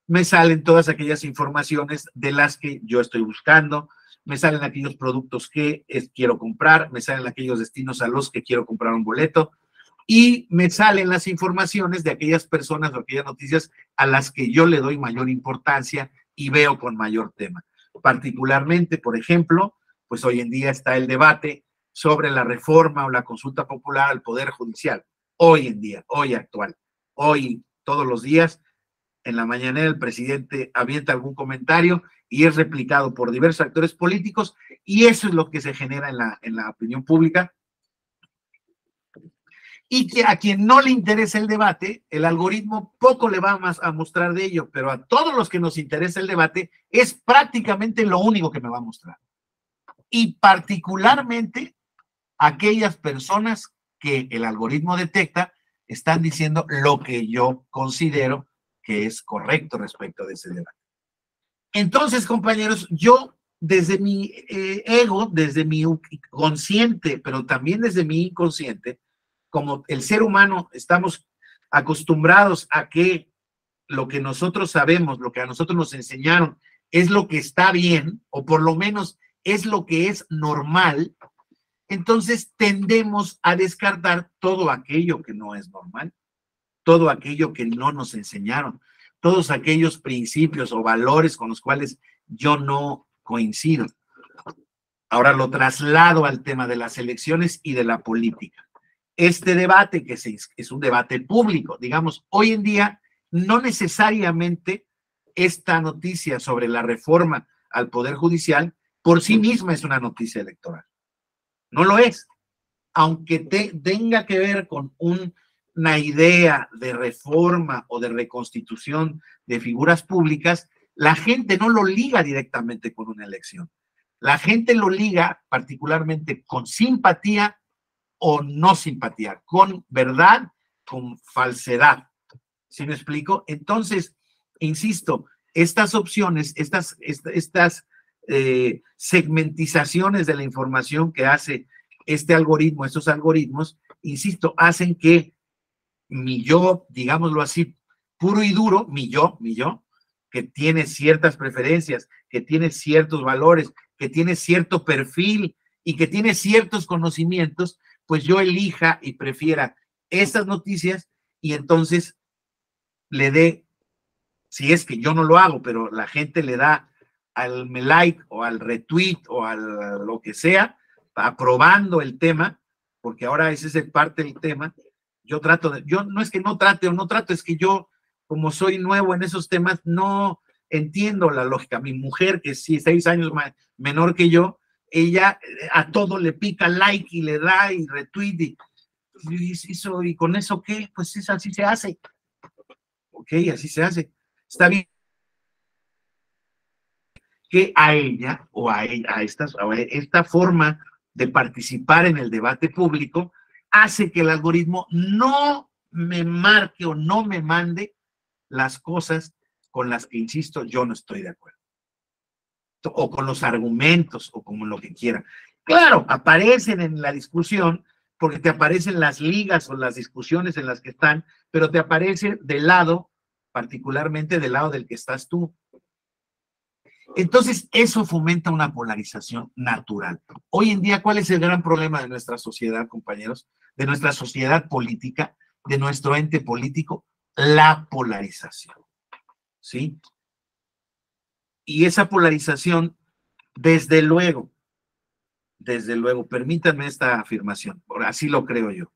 me salen todas aquellas informaciones de las que yo estoy buscando, me salen aquellos productos que quiero comprar, me salen aquellos destinos a los que quiero comprar un boleto, y me salen las informaciones de aquellas personas o aquellas noticias a las que yo le doy mayor importancia y veo con mayor tema. Particularmente, por ejemplo, pues hoy en día está el debate sobre la reforma o la consulta popular al Poder Judicial. Hoy en día, hoy actual, hoy todos los días, en la mañanera el presidente avienta algún comentario y es replicado por diversos actores políticos, y eso es lo que se genera en la opinión pública, y que a quien no le interesa el debate, el algoritmo poco le va a mostrar de ello, pero a todos los que nos interesa el debate es prácticamente lo único que me va a mostrar, y particularmente aquellas personas que el algoritmo detecta están diciendo lo que yo considero que es correcto respecto de ese debate. Entonces, compañeros, yo desde mi ego, desde mi consciente, pero también desde mi inconsciente, como el ser humano estamos acostumbrados a que lo que nosotros sabemos, lo que a nosotros nos enseñaron, es lo que está bien, o por lo menos es lo que es normal. Entonces tendemos a descartar todo aquello que no es normal, todo aquello que no nos enseñaron, todos aquellos principios o valores con los cuales yo no coincido. Ahora lo traslado al tema de las elecciones y de la política. Este debate, que es un debate público, digamos, hoy en día no necesariamente esta noticia sobre la reforma al Poder Judicial por sí misma es una noticia electoral. No lo es, aunque tenga que ver con una idea de reforma o de reconstitución de figuras públicas. La gente no lo liga directamente con una elección. La gente lo liga particularmente con simpatía o no simpatía, con verdad, con falsedad. ¿Sí me explico? Entonces, insisto, estas opciones, estas segmentizaciones de la información que hace este algoritmo, estos algoritmos, insisto, hacen que mi yo, digámoslo así, puro y duro, mi yo, que tiene ciertas preferencias, que tiene ciertos valores, que tiene cierto perfil y que tiene ciertos conocimientos, pues yo elija y prefiera estas noticias, y entonces le dé, si es que yo no lo hago, pero la gente le da al me like o al retweet o a lo que sea, aprobando el tema, porque ahora ese es parte del tema. Yo no es que no trate o no trato, es que yo, como soy nuevo en esos temas, no entiendo la lógica. Mi mujer, que sí, 6 años menor que yo, ella a todo le pica like y le da y retweet, y con eso, ¿qué? Pues es así se hace. Ok, así se hace. Está bien que a ella o a esta forma de participar en el debate público hace que el algoritmo no me marque o no me mande las cosas con las que, insisto, yo no estoy de acuerdo, o con los argumentos, o como lo que quiera. Claro, aparecen en la discusión porque te aparecen las ligas o las discusiones en las que están, pero te aparece del lado, particularmente del lado del que estás tú. Entonces, eso fomenta una polarización natural. Hoy en día, ¿cuál es el gran problema de nuestra sociedad, compañeros? De nuestra sociedad política, de nuestro ente político, la polarización, ¿sí? Y esa polarización, desde luego, permítanme esta afirmación, así lo creo yo,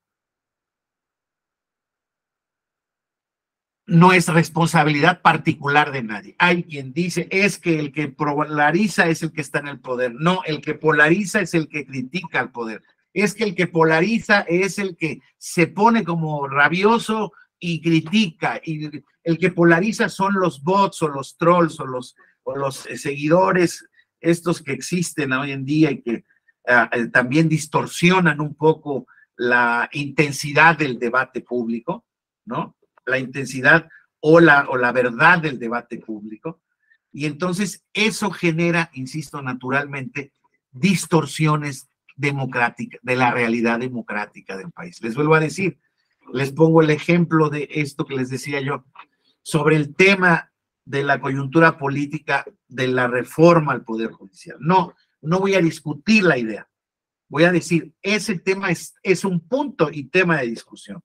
no es responsabilidad particular de nadie. Hay quien dice, es que el que polariza es el que está en el poder. No, el que polariza es el que critica al poder. Es que el que polariza es el que se pone como rabioso y critica. Y el que polariza son los bots o los trolls o los seguidores, estos que existen hoy en día y que también distorsionan un poco la intensidad del debate público, ¿no? La intensidad o la verdad del debate público. Y entonces eso genera, insisto, naturalmente, distorsiones democráticas, de la realidad democrática del país. Les vuelvo a decir, les pongo el ejemplo de esto que les decía yo, sobre el tema de la coyuntura política de la reforma al Poder Judicial. No voy a discutir la idea. Voy a decir, ese tema es un punto y tema de discusión.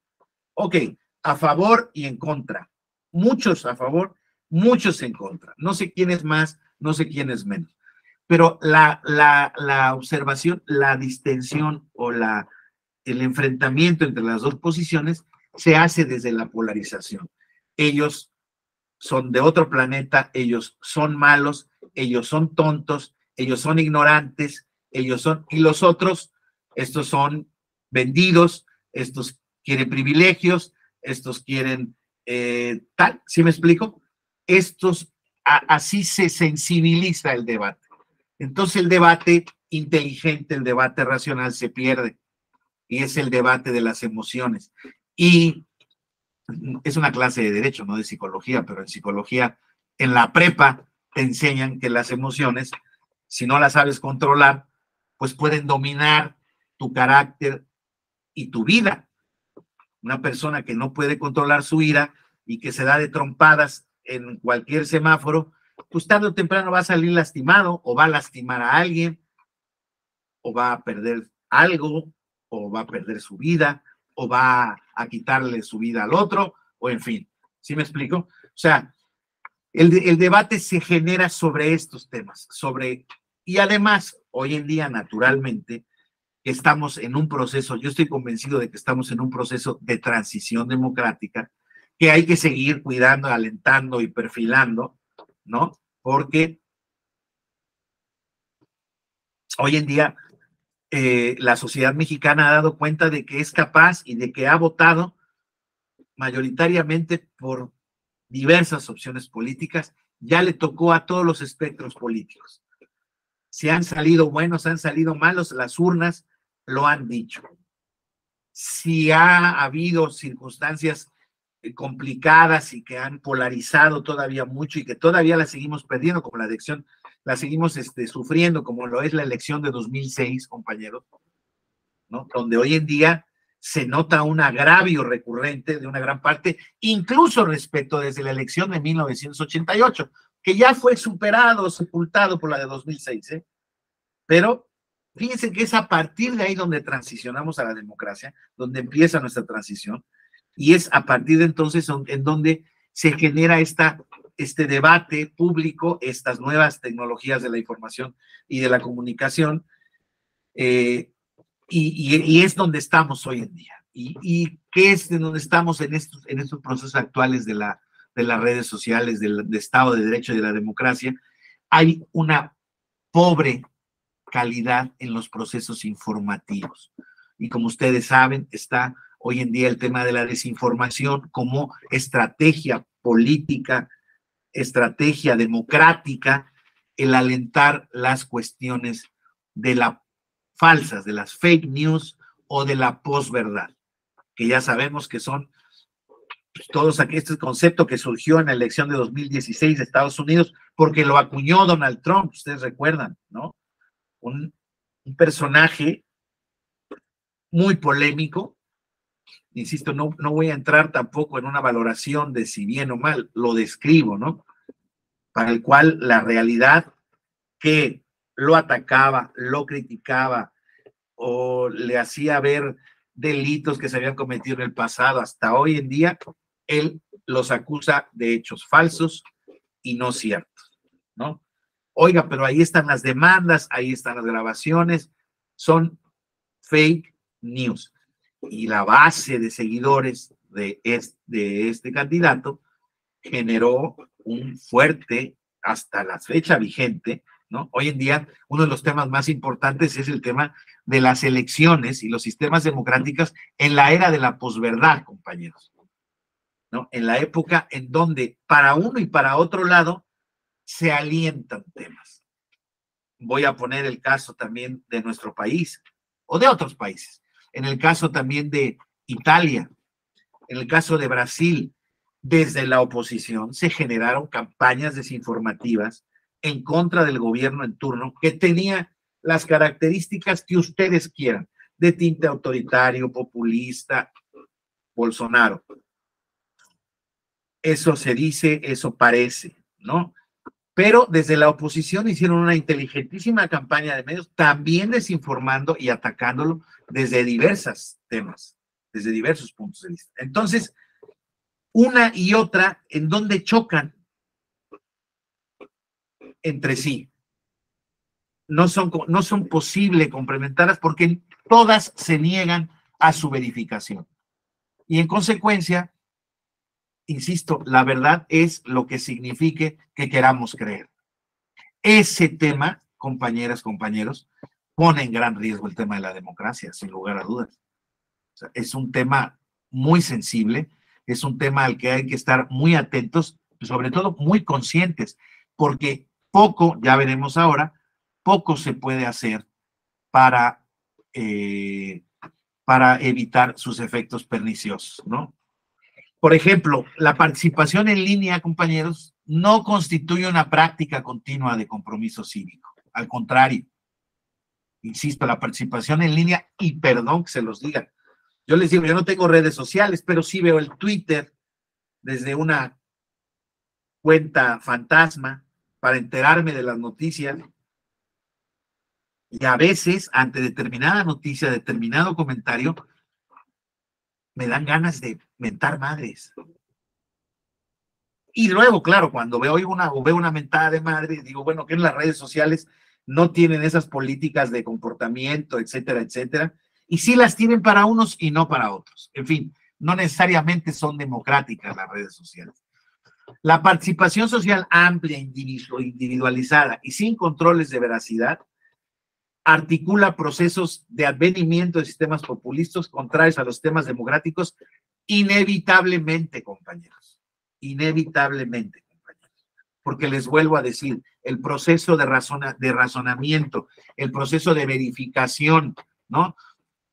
Ok, a favor y en contra. Muchos a favor, muchos en contra. No sé quién es más, no sé quién es menos. Pero la observación, la distensión o el enfrentamiento entre las dos posiciones se hace desde la polarización. Ellos son de otro planeta, ellos son malos, ellos son tontos, ellos son ignorantes, y los otros, estos son vendidos, estos quieren privilegios, estos quieren tal, ¿sí me explico? Así se sensibiliza el debate. Entonces el debate inteligente, el debate racional se pierde y es el debate de las emociones. Y es una clase de derecho, no de psicología, pero en psicología, en la prepa, te enseñan que las emociones, si no las sabes controlar, pues pueden dominar tu carácter y tu vida. Una persona que no puede controlar su ira y que se da de trompadas en cualquier semáforo, pues tarde o temprano va a salir lastimado o va a lastimar a alguien o va a perder algo o va a perder su vida o va a quitarle su vida al otro o en fin, ¿sí me explico? O sea, el debate se genera sobre estos temas, y además hoy en día naturalmente estamos en un proceso, yo estoy convencido de que estamos en un proceso de transición democrática que hay que seguir cuidando, alentando y perfilando, ¿no? Porque hoy en día la sociedad mexicana ha dado cuenta de que es capaz y de que ha votado mayoritariamente por diversas opciones políticas, ya le tocó a todos los espectros políticos. Si han salido buenos, han salido malos, las urnas lo han dicho. Si ha habido circunstancias complicadas y que han polarizado todavía mucho y que todavía la seguimos perdiendo, como la elección, la seguimos sufriendo, como lo es la elección de 2006, compañeros, ¿no? Donde hoy en día se nota un agravio recurrente de una gran parte, incluso respecto desde la elección de 1988, que ya fue superado, sepultado por la de 2006, ¿eh? Pero fíjense que es a partir de ahí donde transicionamos a la democracia, donde empieza nuestra transición, y es a partir de entonces en donde se genera este debate público, estas nuevas tecnologías de la información y de la comunicación, y es donde estamos hoy en día. ¿Y qué es de donde estamos en estos procesos actuales de las redes sociales, del Estado de Derecho y de la democracia? Hay una pobre calidad en los procesos informativos. Y como ustedes saben, está hoy en día el tema de la desinformación como estrategia política, estrategia democrática, el alentar las cuestiones de las falsas, de las fake news o de la posverdad, que ya sabemos que son todos aquí, este concepto que surgió en la elección de 2016 de Estados Unidos, porque lo acuñó Donald Trump, ustedes recuerdan, ¿no? Un personaje muy polémico, insisto, no voy a entrar tampoco en una valoración de si bien o mal, lo describo, ¿no? Para el cual la realidad que lo atacaba, lo criticaba o le hacía ver delitos que se habían cometido en el pasado, hasta hoy en día, él los acusa de hechos falsos y no ciertos, ¿no? Oiga, pero ahí están las demandas, ahí están las grabaciones, son fake news. Y la base de seguidores de este candidato generó un fuerte, hasta la fecha vigente, ¿no? Hoy en día, uno de los temas más importantes es el tema de las elecciones y los sistemas democráticos en la era de la posverdad, compañeros, ¿no? En la época en donde para uno y para otro lado se alientan temas. Voy a poner el caso también de nuestro país o de otros países. En el caso también de Italia, en el caso de Brasil, desde la oposición se generaron campañas desinformativas en contra del gobierno en turno que tenía las características que ustedes quieran, de tinte autoritario, populista, Bolsonaro. Eso se dice, eso parece, ¿no? Pero desde la oposición hicieron una inteligentísima campaña de medios, también desinformando y atacándolo desde diversos temas, desde diversos puntos de vista. Entonces, una y otra, ¿en dónde chocan entre sí? No son posibles complementarlas porque todas se niegan a su verificación. Y en consecuencia, insisto, la verdad es lo que signifique que queramos creer. Ese tema, compañeras, compañeros, pone en gran riesgo el tema de la democracia, sin lugar a dudas. O sea, es un tema muy sensible, es un tema al que hay que estar muy atentos, sobre todo muy conscientes, porque poco, ya veremos ahora, poco se puede hacer para evitar sus efectos perniciosos, ¿no? Por ejemplo, la participación en línea, compañeros, no constituye una práctica continua de compromiso cívico. Al contrario, insisto, la participación en línea, y perdón que se los diga, yo les digo, yo no tengo redes sociales, pero sí veo el Twitter desde una cuenta fantasma para enterarme de las noticias. Y a veces, ante determinada noticia, determinado comentario, me dan ganas de mentar madres. Y luego, claro, cuando veo una mentada de madre, digo, bueno, que en las redes sociales no tienen esas políticas de comportamiento, etcétera, etcétera, y sí las tienen para unos y no para otros. En fin, no necesariamente son democráticas las redes sociales. La participación social amplia, individualizada y sin controles de veracidad articula procesos de advenimiento de sistemas populistas contrarios a los sistemas democráticos inevitablemente, compañeros. Inevitablemente, compañeros. Porque les vuelvo a decir, el proceso de razonamiento, el proceso de verificación, ¿no?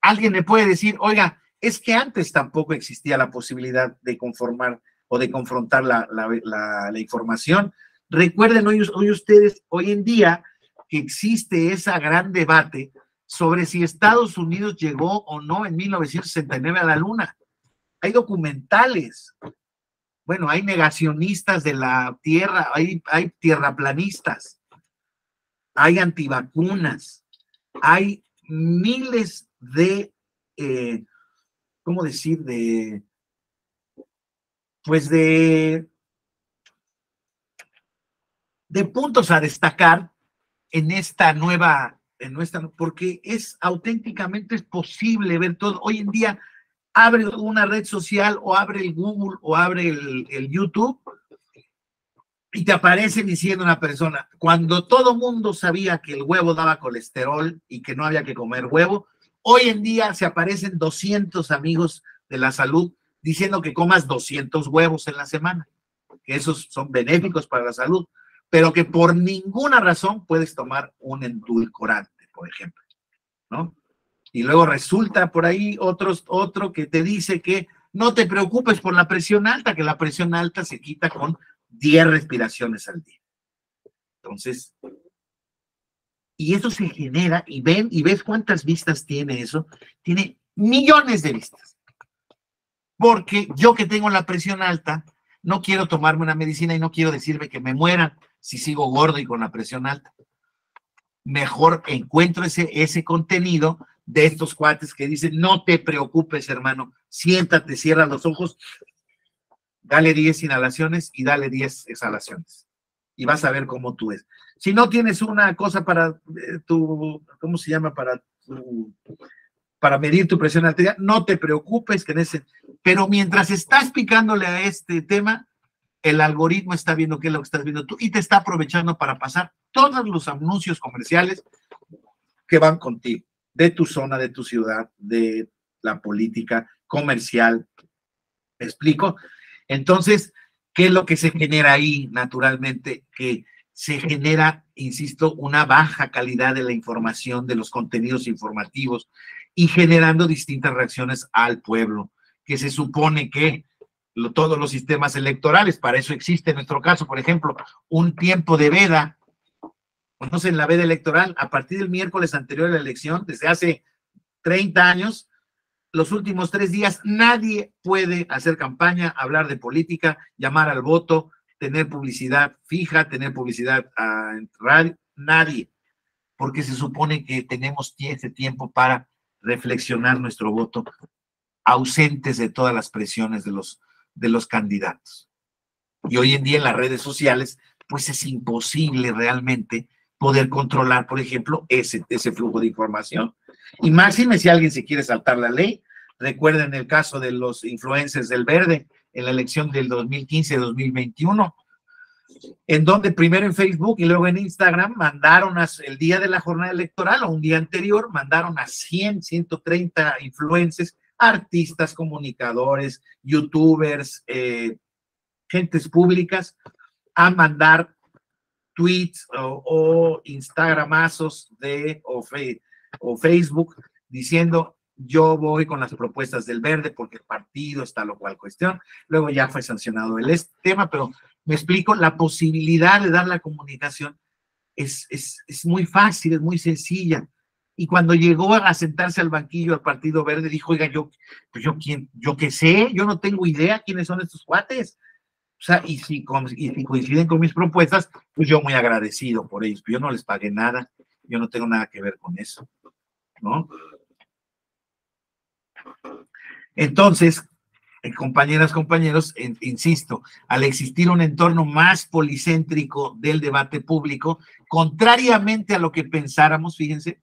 Alguien me puede decir, oiga, es que antes tampoco existía la posibilidad de conformar o de confrontar la información. Recuerden hoy ustedes, hoy en día, que existe ese gran debate sobre si Estados Unidos llegó o no en 1969 a la Luna. Hay documentales, bueno, hay negacionistas de la Tierra, hay tierraplanistas, hay antivacunas, hay miles de, ¿cómo decir? De puntos a destacar en esta porque es auténticamente es posible ver todo. Hoy en día abre una red social o abre el Google o abre el YouTube y te aparece diciendo una persona, cuando todo mundo sabía que el huevo daba colesterol y que no había que comer huevo, hoy en día se aparecen 200 amigos de la salud diciendo que comas 200 huevos en la semana, que esos son benéficos para la salud, pero que por ninguna razón puedes tomar un endulcorante, por ejemplo, ¿no? Y luego resulta por ahí otro que te dice que no te preocupes por la presión alta, que la presión alta se quita con 10 respiraciones al día. Entonces, y eso se genera, y ves cuántas vistas tiene eso, tiene millones de vistas. Porque yo que tengo la presión alta, no quiero tomarme una medicina y no quiero decirme que me muera si sigo gordo y con la presión alta. mejor encuentro ese contenido de estos cuates que dicen, no te preocupes, hermano, siéntate, cierra los ojos, dale 10 inhalaciones y dale 10 exhalaciones. Y vas a ver cómo tú es. Si no tienes una cosa para ¿cómo se llama? Para medir tu presión arterial, no te preocupes, pero mientras estás picándole a este tema, el algoritmo está viendo qué es lo que estás viendo tú y te está aprovechando para pasar todos los anuncios comerciales que van contigo, de tu zona, de tu ciudad, de la política comercial. ¿Me explico? Entonces, ¿qué es lo que se genera ahí naturalmente? Que se genera, insisto, una baja calidad de la información, de los contenidos informativos y generando distintas reacciones al pueblo, que se supone que todos los sistemas electorales, para eso existe en nuestro caso, por ejemplo, un tiempo de veda. Conocen la veda electoral a partir del miércoles anterior a la elección, desde hace 30 años, los últimos 3 días, nadie puede hacer campaña, hablar de política, llamar al voto, tener publicidad fija, tener publicidad en radio, nadie, porque se supone que tenemos ese tiempo para reflexionar nuestro voto, ausentes de todas las presiones de los candidatos. Y hoy en día en las redes sociales, pues es imposible realmente poder controlar, por ejemplo, ese flujo de información. Y máxime si alguien se quiere saltar la ley. Recuerden el caso de los influencers del Verde en la elección del 2015-2021, en donde primero en Facebook y luego en Instagram mandaron el día de la jornada electoral o un día anterior, mandaron a 130 influencers, artistas, comunicadores, youtubers, gentes públicas, a mandar tweets o instagramazos o Facebook diciendo yo voy con las propuestas del Verde porque el partido está lo cual cuestión. Luego ya fue sancionado el tema, pero me explico, la posibilidad de dar la comunicación es muy fácil, es muy sencilla. Y cuando llegó a sentarse al banquillo al Partido Verde, dijo, oiga, yo qué sé, yo no tengo idea quiénes son estos cuates. O sea, y si coinciden con mis propuestas, pues yo muy agradecido por ellos. Yo no les pagué nada, yo no tengo nada que ver con eso, ¿no? Entonces, compañeras, compañeros, insisto, al existir un entorno más policéntrico del debate público, contrariamente a lo que pensáramos, fíjense,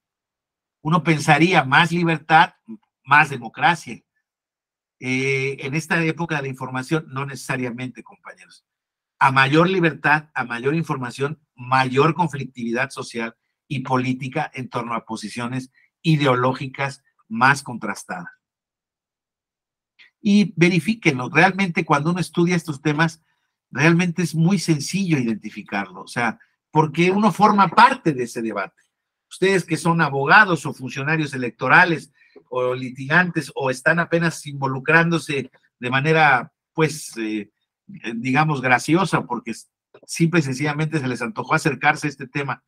uno pensaría más libertad, más democracia. En esta época de información, no necesariamente, compañeros. A mayor libertad, a mayor información, mayor conflictividad social y política en torno a posiciones ideológicas más contrastadas. Y verifíquenlo, realmente cuando uno estudia estos temas, realmente es muy sencillo identificarlo, o sea, porque uno forma parte de ese debate. Ustedes que son abogados o funcionarios electorales o litigantes o están apenas involucrándose de manera, pues, digamos, graciosa, porque simple y sencillamente se les antojó acercarse a este tema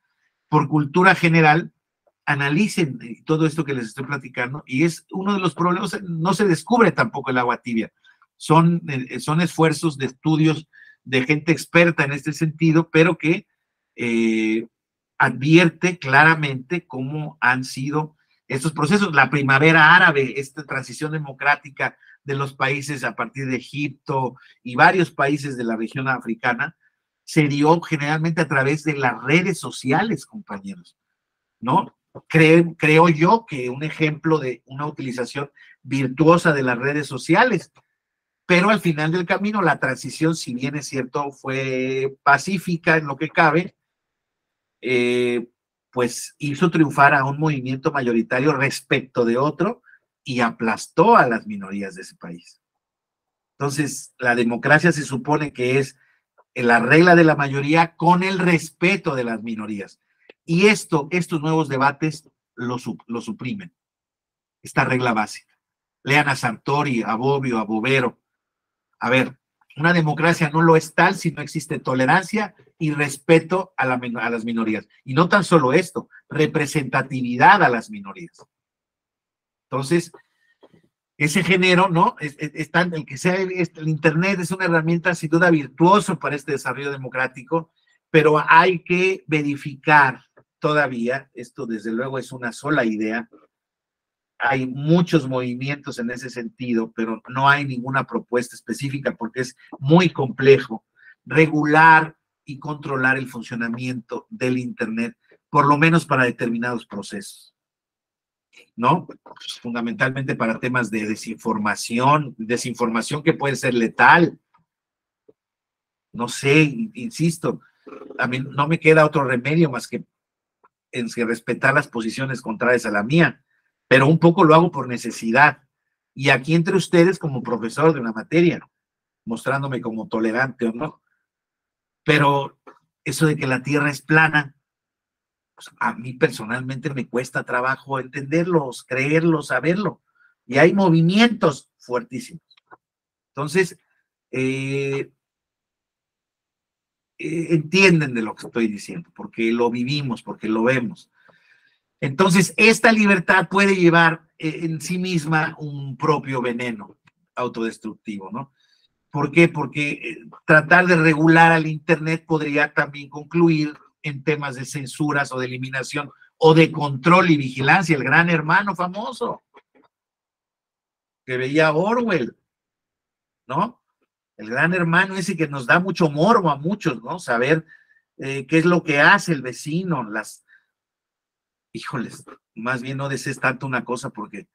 por cultura general, analicen todo esto que les estoy platicando y es uno de los problemas, no se descubre tampoco el agua tibia, son esfuerzos de estudios de gente experta en este sentido, pero que advierte claramente cómo han sido estos procesos. La primavera árabe, esta transición democrática de los países a partir de Egipto y varios países de la región africana, se dio generalmente a través de las redes sociales, compañeros, ¿no? Creo yo que un ejemplo de una utilización virtuosa de las redes sociales, pero al final del camino la transición, si bien es cierto, fue pacífica en lo que cabe, pues hizo triunfar a un movimiento mayoritario respecto de otro y aplastó a las minorías de ese país. Entonces, la democracia se supone que es la regla de la mayoría con el respeto de las minorías. Y estos nuevos debates lo suprimen, esta regla básica. Lean a Sartori, a Bobbio, a Bovero. A ver, una democracia no lo es tal si no existe tolerancia y respeto a las minorías. Y no tan solo esto, representatividad a las minorías. Entonces, ese género, ¿no? El que sea el Internet es una herramienta sin duda virtuosa para este desarrollo democrático, pero hay que verificar todavía, esto desde luego es una sola idea, hay muchos movimientos en ese sentido, pero no hay ninguna propuesta específica porque es muy complejo regular y controlar el funcionamiento del Internet, por lo menos para determinados procesos, ¿no? Fundamentalmente para temas de desinformación que puede ser letal. No sé, insisto, a mí no me queda otro remedio más que respetar las posiciones contrarias a la mía, pero un poco lo hago por necesidad. Y aquí entre ustedes como profesor de una materia, mostrándome como tolerante o no. Pero eso de que la Tierra es plana, pues a mí personalmente me cuesta trabajo entenderlos, creerlo, saberlo. Y hay movimientos fuertísimos. Entonces, entienden de lo que estoy diciendo, porque lo vivimos, porque lo vemos. Entonces, esta libertad puede llevar en sí misma un propio veneno autodestructivo, ¿no? ¿Por qué? Porque tratar de regular al Internet podría también concluir en temas de censuras o de eliminación o de control y vigilancia. El gran hermano famoso que veía Orwell, ¿no? El gran hermano ese que nos da mucho morbo a muchos, ¿no? Saber qué es lo que hace el vecino, híjoles, más bien no desees tanto una cosa porque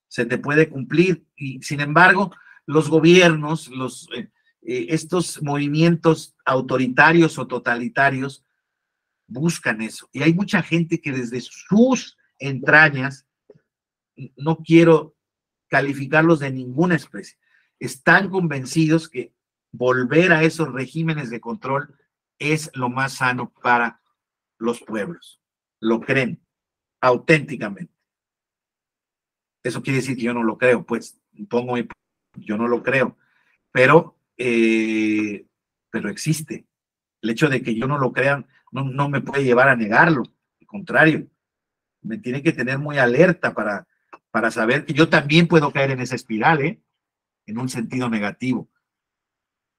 se te puede cumplir y sin embargo los gobiernos, estos movimientos autoritarios o totalitarios buscan eso y hay mucha gente que desde sus entrañas, no quiero calificarlos de ninguna especie, están convencidos que volver a esos regímenes de control es lo más sano para los pueblos, lo creen auténticamente. Eso quiere decir que yo no lo creo, pues yo no lo creo, pero existe. El hecho de que yo no lo crea no me puede llevar a negarlo, al contrario, me tiene que tener muy alerta para saber que yo también puedo caer en esa espiral, en un sentido negativo.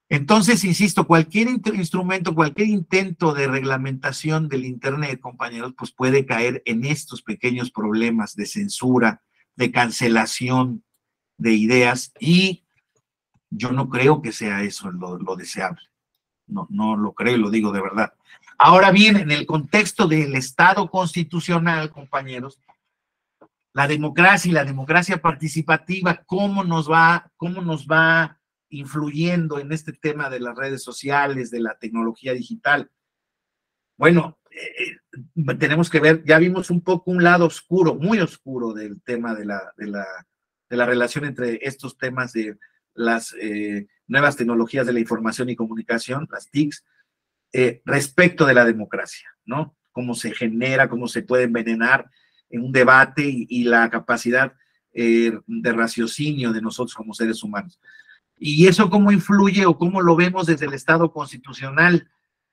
Entonces, insisto, cualquier instrumento, cualquier intento de reglamentación del Internet, compañeros, pues puede caer en estos pequeños problemas de censura, de cancelación de ideas, y yo no creo que sea eso lo deseable. No lo creo y lo digo de verdad. Ahora bien, en el contexto del Estado constitucional, compañeros, la democracia y la democracia participativa, ¿cómo nos va influyendo en este tema de las redes sociales, de la tecnología digital? Bueno, tenemos que ver, ya vimos un poco un lado oscuro, muy oscuro del tema de la relación entre estos temas de las nuevas tecnologías de la información y comunicación, las TICs, respecto de la democracia, ¿no? Cómo se genera, cómo se puede envenenar en un debate y la capacidad de raciocinio de nosotros como seres humanos. Y eso cómo influye o cómo lo vemos desde el Estado constitucional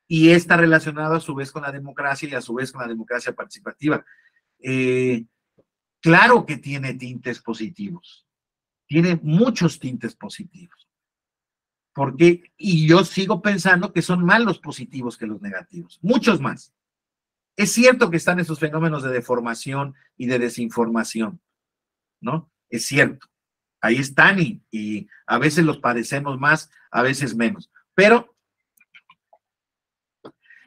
y está relacionado a su vez con la democracia y a su vez con la democracia participativa. Claro que tiene tintes positivos, tiene muchos tintes positivos. Y yo sigo pensando que son más los positivos que los negativos, muchos más. Es cierto que están esos fenómenos de deformación y de desinformación, ¿no? Es cierto, ahí están y a veces los padecemos más, a veces menos. Pero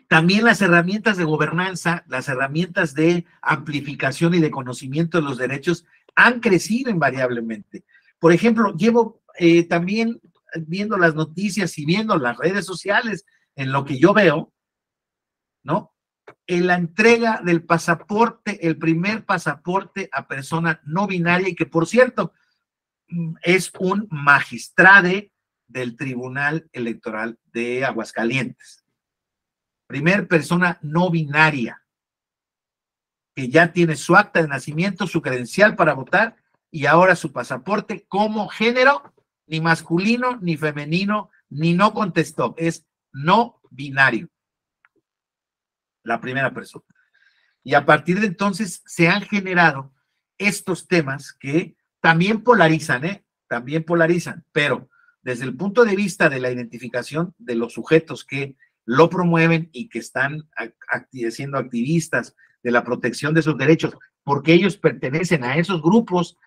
también las herramientas de gobernanza, las herramientas de amplificación y de conocimiento de los derechos han crecido invariablemente. Por ejemplo, llevo también viendo las noticias y viendo las redes sociales en lo que yo veo, ¿no? En la entrega del pasaporte, el primer pasaporte a persona no binaria y que, por cierto, es un magistrado del Tribunal Electoral de Aguascalientes. Primer persona no binaria que ya tiene su acta de nacimiento, su credencial para votar y ahora su pasaporte como género, ni masculino, ni femenino, ni no contestó, es no binario. La primera persona. Y a partir de entonces se han generado estos temas que también polarizan, también polarizan, pero desde el punto de vista de la identificación de los sujetos que lo promueven y que están siendo activistas de la protección de sus derechos, porque ellos pertenecen a esos grupos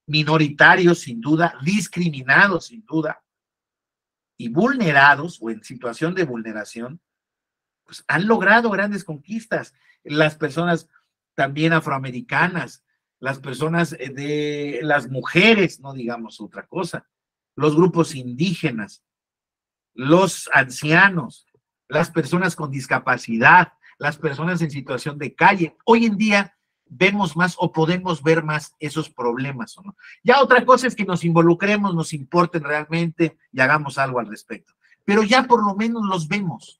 minoritarios, sin duda, discriminados, sin duda, y vulnerados o en situación de vulneración, pues han logrado grandes conquistas. Las personas también afroamericanas, las personas de las mujeres, no digamos otra cosa, los grupos indígenas, los ancianos, las personas con discapacidad, las personas en situación de calle. Hoy en día vemos más o podemos ver más esos problemas, ¿o no? Ya otra cosa es que nos involucremos, nos importen realmente y hagamos algo al respecto. Pero ya por lo menos los vemos.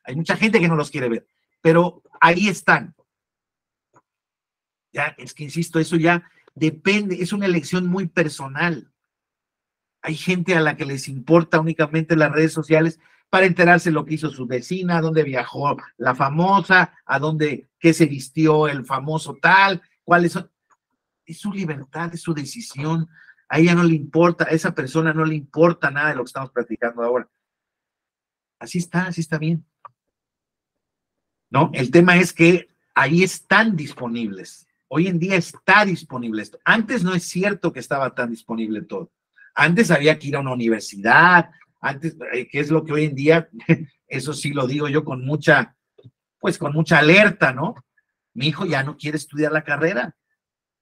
Hay mucha gente que no los quiere ver, pero ahí están. Ya, es que insisto, eso ya depende, es una elección muy personal. Hay gente a la que les importa únicamente las redes sociales para enterarse lo que hizo su vecina, a dónde viajó la famosa, a dónde, qué se vistió el famoso tal, cuáles son. Es su libertad, es su decisión. A ella no le importa, a esa persona no le importa nada de lo que estamos platicando ahora. Así está bien. ¿No? El tema es que ahí están disponibles. Hoy en día está disponible esto. Antes no es cierto que estaba tan disponible todo. Antes había que ir a una universidad, antes, que es lo que hoy en día, eso sí lo digo yo con mucha, pues con mucha alerta, ¿no? Mi hijo ya no quiere estudiar la carrera,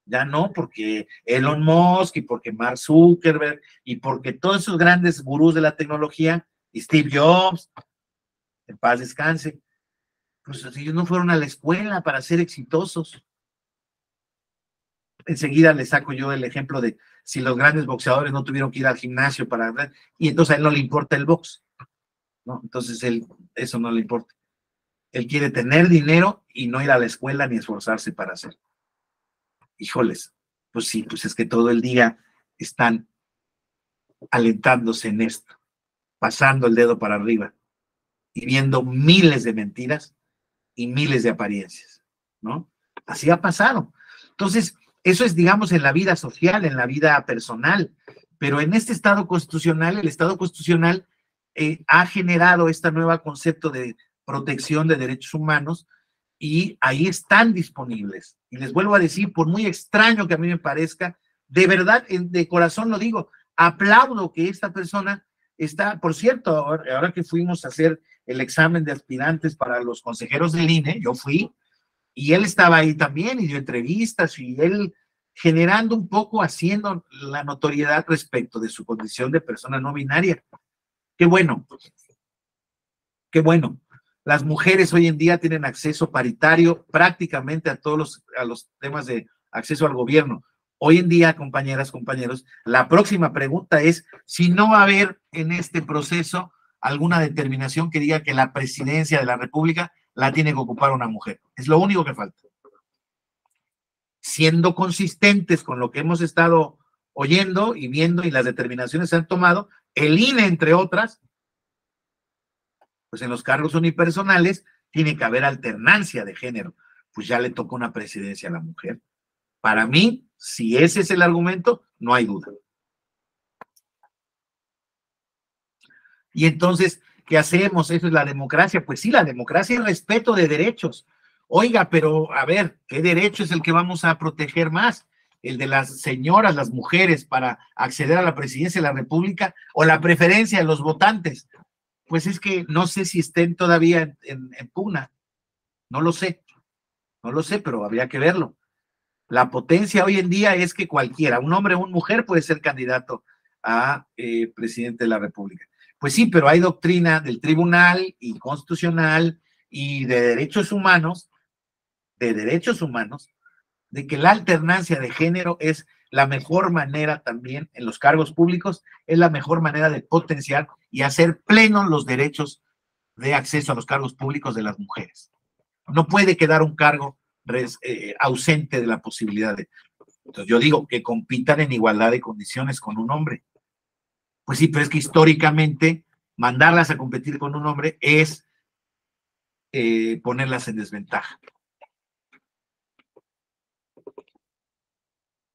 ya no, porque Elon Musk y porque Mark Zuckerberg y porque todos esos grandes gurús de la tecnología, y Steve Jobs, en paz descanse, pues ellos no fueron a la escuela para ser exitosos. Enseguida le saco yo el ejemplo de si los grandes boxeadores no tuvieron que ir al gimnasio para, y entonces a él no le importa el box, ¿no? Entonces eso no le importa. Él quiere tener dinero y no ir a la escuela ni esforzarse para hacer. Híjoles, pues sí, pues es que todo el día están alentándose en esto, pasando el dedo para arriba y viendo miles de mentiras y miles de apariencias, ¿no? Así ha pasado. Entonces, eso es, digamos, en la vida social, en la vida personal, pero en este Estado constitucional, el Estado constitucional ha generado este nuevo concepto de protección de derechos humanos y ahí están disponibles. Y les vuelvo a decir, por muy extraño que a mí me parezca, de verdad, de corazón lo digo, aplaudo que esta persona está, por cierto, ahora que fuimos a hacer el examen de aspirantes para los consejeros del INE, yo fui, y él estaba ahí también y dio entrevistas y él generando un poco, haciendo la notoriedad respecto de su condición de persona no binaria. Qué bueno, qué bueno. Las mujeres hoy en día tienen acceso paritario prácticamente a todos los temas de acceso al gobierno. Hoy en día, compañeras, compañeros, la próxima pregunta es si no va a haber en este proceso alguna determinación que diga que la presidencia de la República la tiene que ocupar una mujer. Es lo único que falta. Siendo consistentes con lo que hemos estado oyendo y viendo y las determinaciones se han tomado, el INE, entre otras, pues en los cargos unipersonales tiene que haber alternancia de género. Pues ya le toca una presidencia a la mujer. Para mí, si ese es el argumento, no hay duda. Y entonces, ¿qué hacemos? ¿Eso es la democracia? Pues sí, la democracia es respeto de derechos. Oiga, pero a ver, ¿qué derecho es el que vamos a proteger más? ¿El de las señoras, las mujeres para acceder a la presidencia de la República o la preferencia de los votantes? Pues es que no sé si estén todavía en pugna. No lo sé, pero habría que verlo. La potencia hoy en día es que cualquiera, un hombre o una mujer puede ser candidato a presidente de la República. Pues sí, pero hay doctrina del tribunal y constitucional y de derechos humanos, de que la alternancia de género es la mejor manera también en los cargos públicos, es la mejor manera de potenciar y hacer plenos los derechos de acceso a los cargos públicos de las mujeres. No puede quedar un cargo ausente de la posibilidad de... Entonces yo digo que compitan en igualdad de condiciones con un hombre. Pues sí, pero es que históricamente mandarlas a competir con un hombre es ponerlas en desventaja.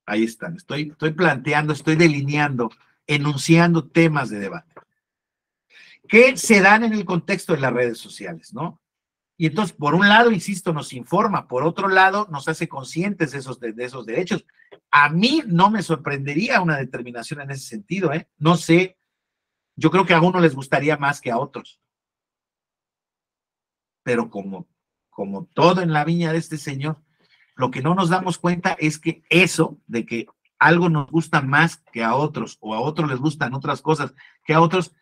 Ahí están, estoy planteando, estoy delineando, enunciando temas de debate que se dan en el contexto de las redes sociales, ¿no? Y entonces, por un lado, insisto, nos informa, por otro lado, nos hace conscientes de esos derechos. A mí no me sorprendería una determinación en ese sentido, ¿eh? No sé, yo creo que a unos les gustaría más que a otros. Pero como todo en la viña de este señor, lo que no nos damos cuenta es que eso de que algo nos gusta más que a otros, o a otros les gustan otras cosas que a otros,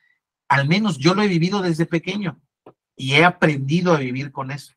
al menos yo lo he vivido desde pequeño y he aprendido a vivir con eso.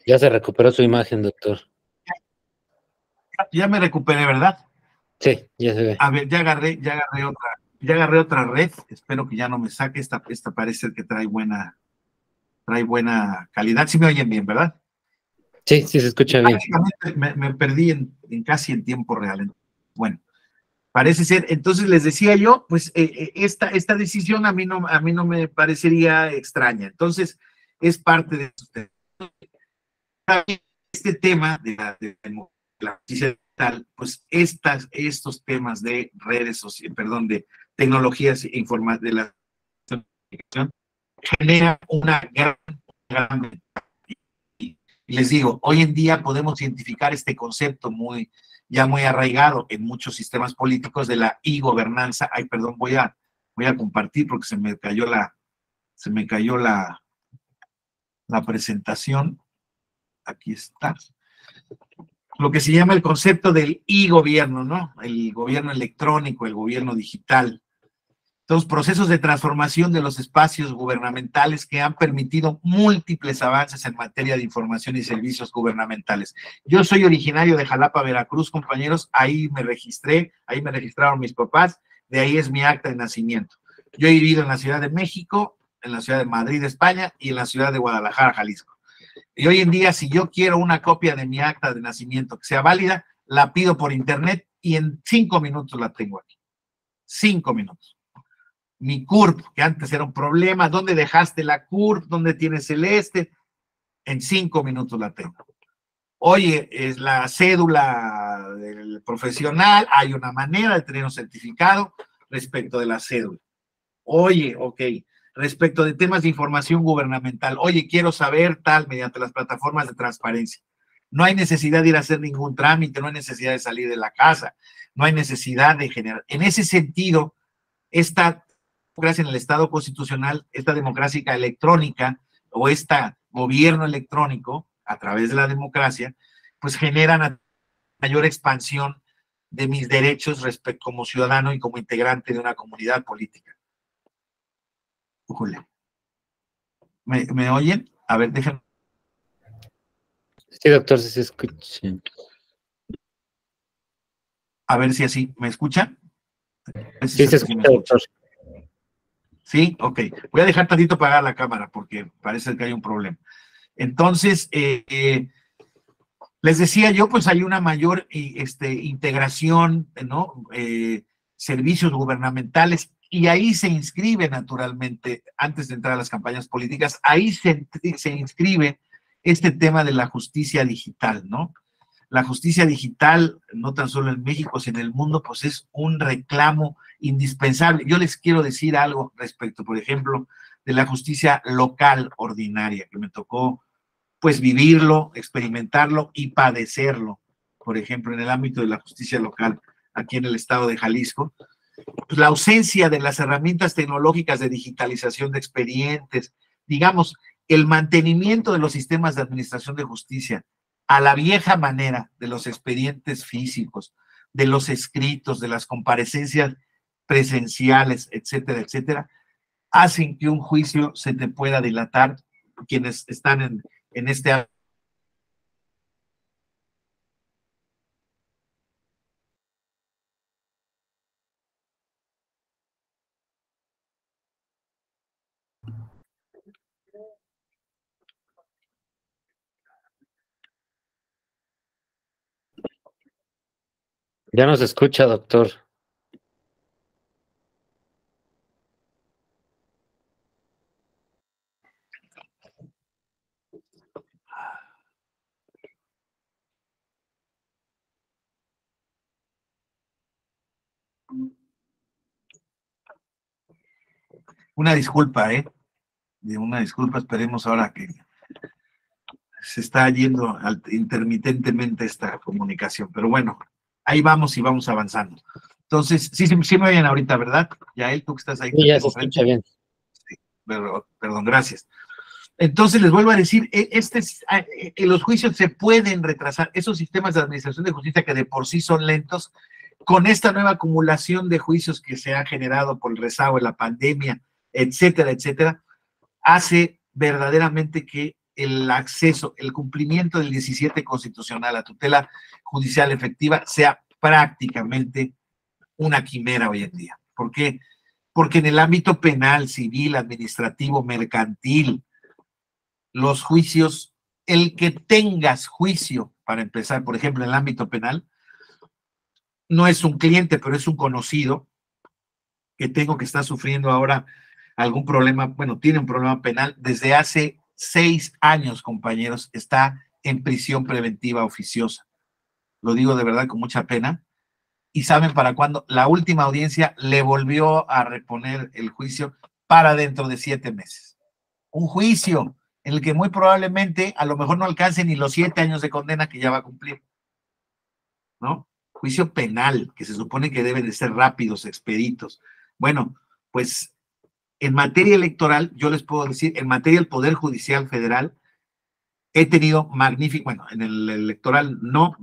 Ya se recuperó su imagen, doctor. Ya me recuperé, ¿verdad? Sí, ya se ve. A ver, ya agarré otra red. Espero que ya no me saque. Esta parece que trae buena calidad. Sí me oyen bien, ¿verdad? Sí, sí se escucha bien. Me perdí casi en tiempo real. Bueno, parece ser. Entonces les decía yo, pues esta decisión a mí no me parecería extraña. Entonces es parte de este tema de la justicia digital, pues estos temas de redes sociales, perdón, de tecnologías de la comunicación, genera una gran. Y les digo, hoy en día podemos identificar este concepto ya muy arraigado en muchos sistemas políticos de la e-gobernanza. Ay, perdón, voy a compartir porque se me cayó la presentación. Aquí está. Lo que se llama el concepto del e-gobierno, ¿no? El gobierno electrónico, el gobierno digital. Los procesos de transformación de los espacios gubernamentales que han permitido múltiples avances en materia de información y servicios gubernamentales. Yo soy originario de Jalapa, Veracruz, compañeros, ahí me registraron mis papás, de ahí es mi acta de nacimiento. Yo he vivido en la Ciudad de México, en la Ciudad de Madrid, España, y en la Ciudad de Guadalajara, Jalisco. Y hoy en día, si yo quiero una copia de mi acta de nacimiento que sea válida, la pido por internet y en 5 minutos la tengo aquí. 5 minutos. Mi CURP, que antes era un problema, ¿dónde dejaste la CURP? ¿Dónde tienes el este? En 5 minutos la tengo. Oye, es la cédula del profesional, hay una manera de tener un certificado respecto de la cédula. Oye, ok, respecto de temas de información gubernamental, oye, quiero saber tal mediante las plataformas de transparencia. No hay necesidad de ir a hacer ningún trámite, no hay necesidad de salir de la casa, no hay necesidad de generar. En ese sentido, esta democracia en el Estado constitucional, esta democracia electrónica o este gobierno electrónico a través de la democracia, pues generan mayor expansión de mis derechos como ciudadano y como integrante de una comunidad política. ¿Me oyen? A ver, déjenme. Sí, doctor, sí se escucha. A ver si así, ¿me escuchan? Sí se escucha, doctor. Sí, ok. Voy a dejar tantito apagada la cámara porque parece que hay un problema. Entonces, les decía yo, pues hay una mayor integración, ¿no? Servicios gubernamentales, y ahí se inscribe naturalmente, antes de entrar a las campañas políticas, ahí se inscribe este tema de la justicia digital, ¿no? La justicia digital, no tan solo en México, sino en el mundo, pues es un reclamo indispensable. Yo les quiero decir algo respecto, por ejemplo, de la justicia local ordinaria, que me tocó pues vivirlo, experimentarlo y padecerlo. Por ejemplo, en el ámbito de la justicia local, aquí en el estado de Jalisco, pues la ausencia de las herramientas tecnológicas de digitalización de expedientes, digamos, el mantenimiento de los sistemas de administración de justicia a la vieja manera de los expedientes físicos, de los escritos, de las comparecencias presenciales, etcétera, etcétera, hacen que un juicio se te pueda dilatar quienes están en este. Ya nos escucha, doctor. Una disculpa, una disculpa, esperemos ahora que se está yendo intermitentemente esta comunicación, pero bueno, ahí vamos y vamos avanzando. Entonces, sí me oyen ahorita, ¿verdad? Yael, tú que estás ahí. Sí, ya se escucha bien. Sí, perdón, gracias. Entonces, les vuelvo a decir, los juicios se pueden retrasar, esos sistemas de administración de justicia que de por sí son lentos, con esta nueva acumulación de juicios que se ha generado por el rezago de la pandemia, etcétera, etcétera, hace verdaderamente que el acceso, el cumplimiento del 17 constitucional a tutela judicial efectiva sea prácticamente una quimera hoy en día. ¿Por qué? Porque en el ámbito penal, civil, administrativo, mercantil, los juicios, el que tengas juicio, para empezar, por ejemplo, en el ámbito penal, no es un cliente, pero es un conocido que tengo que está sufriendo ahora algún problema, bueno, tiene un problema penal desde hace 6 años, compañeros, está en prisión preventiva oficiosa. Lo digo de verdad con mucha pena. ¿Y saben para cuándo? La última audiencia le volvió a reponer el juicio para dentro de 7 meses. Un juicio en el que muy probablemente a lo mejor no alcance ni los 7 años de condena que ya va a cumplir, ¿no? Juicio penal, que se supone que deben de ser rápidos, expeditos. Bueno, pues en materia electoral, yo les puedo decir, en materia del Poder Judicial Federal, he tenido magnífico, bueno, en el electoral no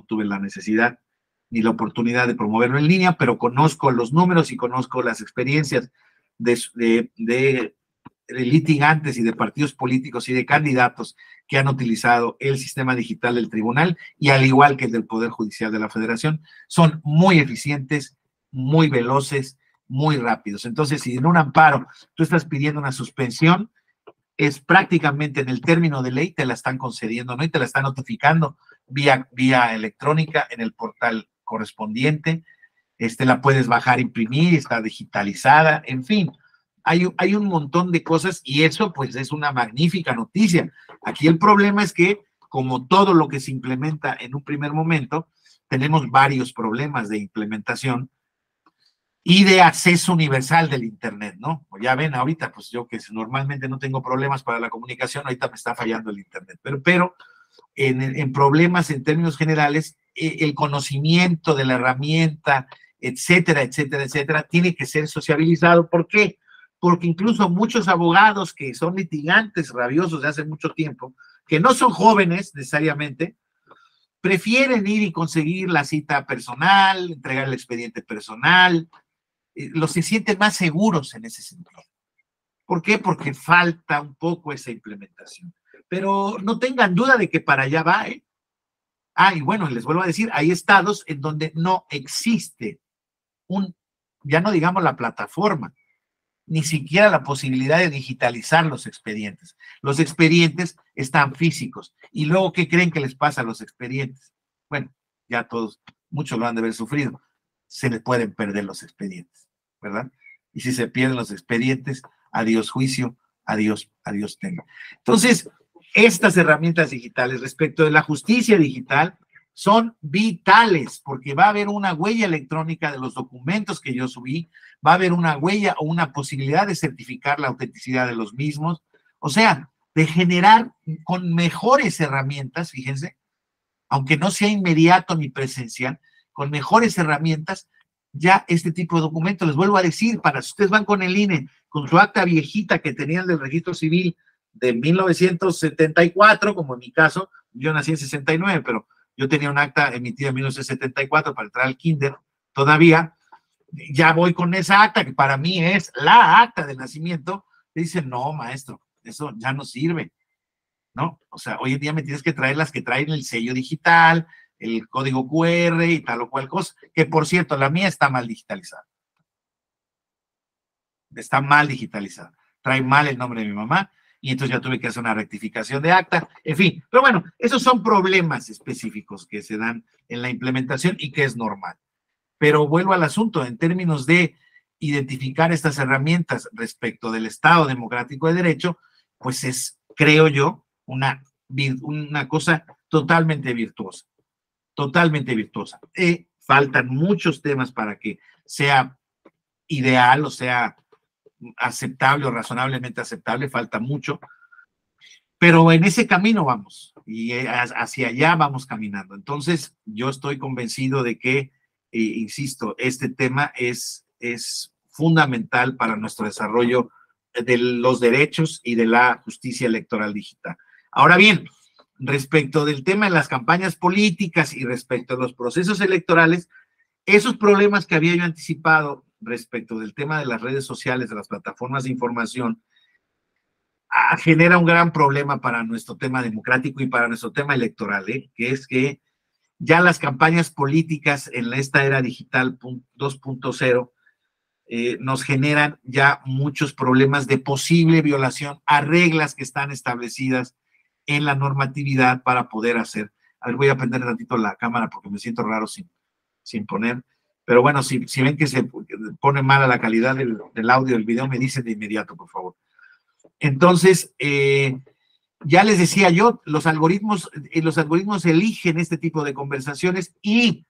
tuve la necesidad ni la oportunidad de promoverlo en línea, pero conozco los números y conozco las experiencias de litigantes y de partidos políticos y de candidatos que han utilizado el sistema digital del tribunal y al igual que el del Poder Judicial de la Federación, son muy eficientes, muy veloces, muy rápidos. Entonces, si en un amparo tú estás pidiendo una suspensión, es prácticamente en el término de ley te la están concediendo, ¿no? Y te la están notificando vía electrónica en el portal correspondiente. La puedes bajar, imprimir, está digitalizada, en fin. Hay un montón de cosas y eso pues es una magnífica noticia. Aquí el problema es que, como todo lo que se implementa en un primer momento, tenemos varios problemas de implementación y de acceso universal del Internet, ¿no? Ya ven, ahorita, pues yo que normalmente no tengo problemas para la comunicación, ahorita me está fallando el Internet, pero en problemas en términos generales, el conocimiento de la herramienta, etcétera, etcétera, etcétera, tiene que ser sociabilizado. ¿Por qué? Porque incluso muchos abogados que son litigantes rabiosos de hace mucho tiempo, que no son jóvenes necesariamente, prefieren ir y conseguir la cita personal, entregar el expediente personal, los se sienten más seguros en ese sentido. ¿Por qué? Porque falta un poco esa implementación. Pero no tengan duda de que para allá va, ¿eh? Y bueno, les vuelvo a decir, hay estados en donde no existe ya no digamos la plataforma, ni siquiera la posibilidad de digitalizar los expedientes. Los expedientes están físicos. ¿Y luego qué creen que les pasa a los expedientes? Bueno, ya todos, muchos lo han de haber sufrido. Se les pueden perder los expedientes, ¿verdad? Y si se pierden los expedientes, adiós juicio, adiós tema. Entonces, estas herramientas digitales respecto de la justicia digital son vitales porque va a haber una huella electrónica de los documentos que yo subí, va a haber una huella o una posibilidad de certificar la autenticidad de los mismos, o sea, de generar con mejores herramientas, fíjense, aunque no sea inmediato ni presencial, con mejores herramientas, ya este tipo de documentos, les vuelvo a decir, para si ustedes van con el INE, con su acta viejita que tenían del registro civil de 1974, como en mi caso, yo nací en 69, pero yo tenía un acta emitida en 1974 para entrar al kinder, todavía, ya voy con esa acta, que para mí es la acta de nacimiento, le dicen, no, maestro, eso ya no sirve, ¿no? O sea, hoy en día me tienes que traer las que traen el sello digital, el código QR y tal o cual cosa, que por cierto, la mía está mal digitalizada. Está mal digitalizada. Trae mal el nombre de mi mamá y entonces ya tuve que hacer una rectificación de acta, en fin. Pero bueno, esos son problemas específicos que se dan en la implementación y que es normal. Pero vuelvo al asunto, en términos de identificar estas herramientas respecto del Estado Democrático de Derecho, pues es, creo yo, una cosa totalmente virtuosa, totalmente virtuosa. Faltan muchos temas para que sea ideal o sea aceptable o razonablemente aceptable, falta mucho, pero en ese camino vamos y hacia allá vamos caminando. Entonces, yo estoy convencido de que, insisto, este tema es fundamental para nuestro desarrollo de los derechos y de la justicia electoral digital. Ahora bien, respecto del tema de las campañas políticas y respecto a los procesos electorales, esos problemas que había yo anticipado respecto del tema de las redes sociales, de las plataformas de información, genera un gran problema para nuestro tema democrático y para nuestro tema electoral, que es que ya las campañas políticas en esta era digital 2.0 nos generan ya muchos problemas de posible violación a reglas que están establecidas en la normatividad para poder hacer. A ver, voy a prender tantito la cámara porque me siento raro sin poner. Pero bueno, si ven que se pone mala la calidad del audio del video, me dicen de inmediato, por favor. Entonces, ya les decía yo, los algoritmos eligen este tipo de conversaciones y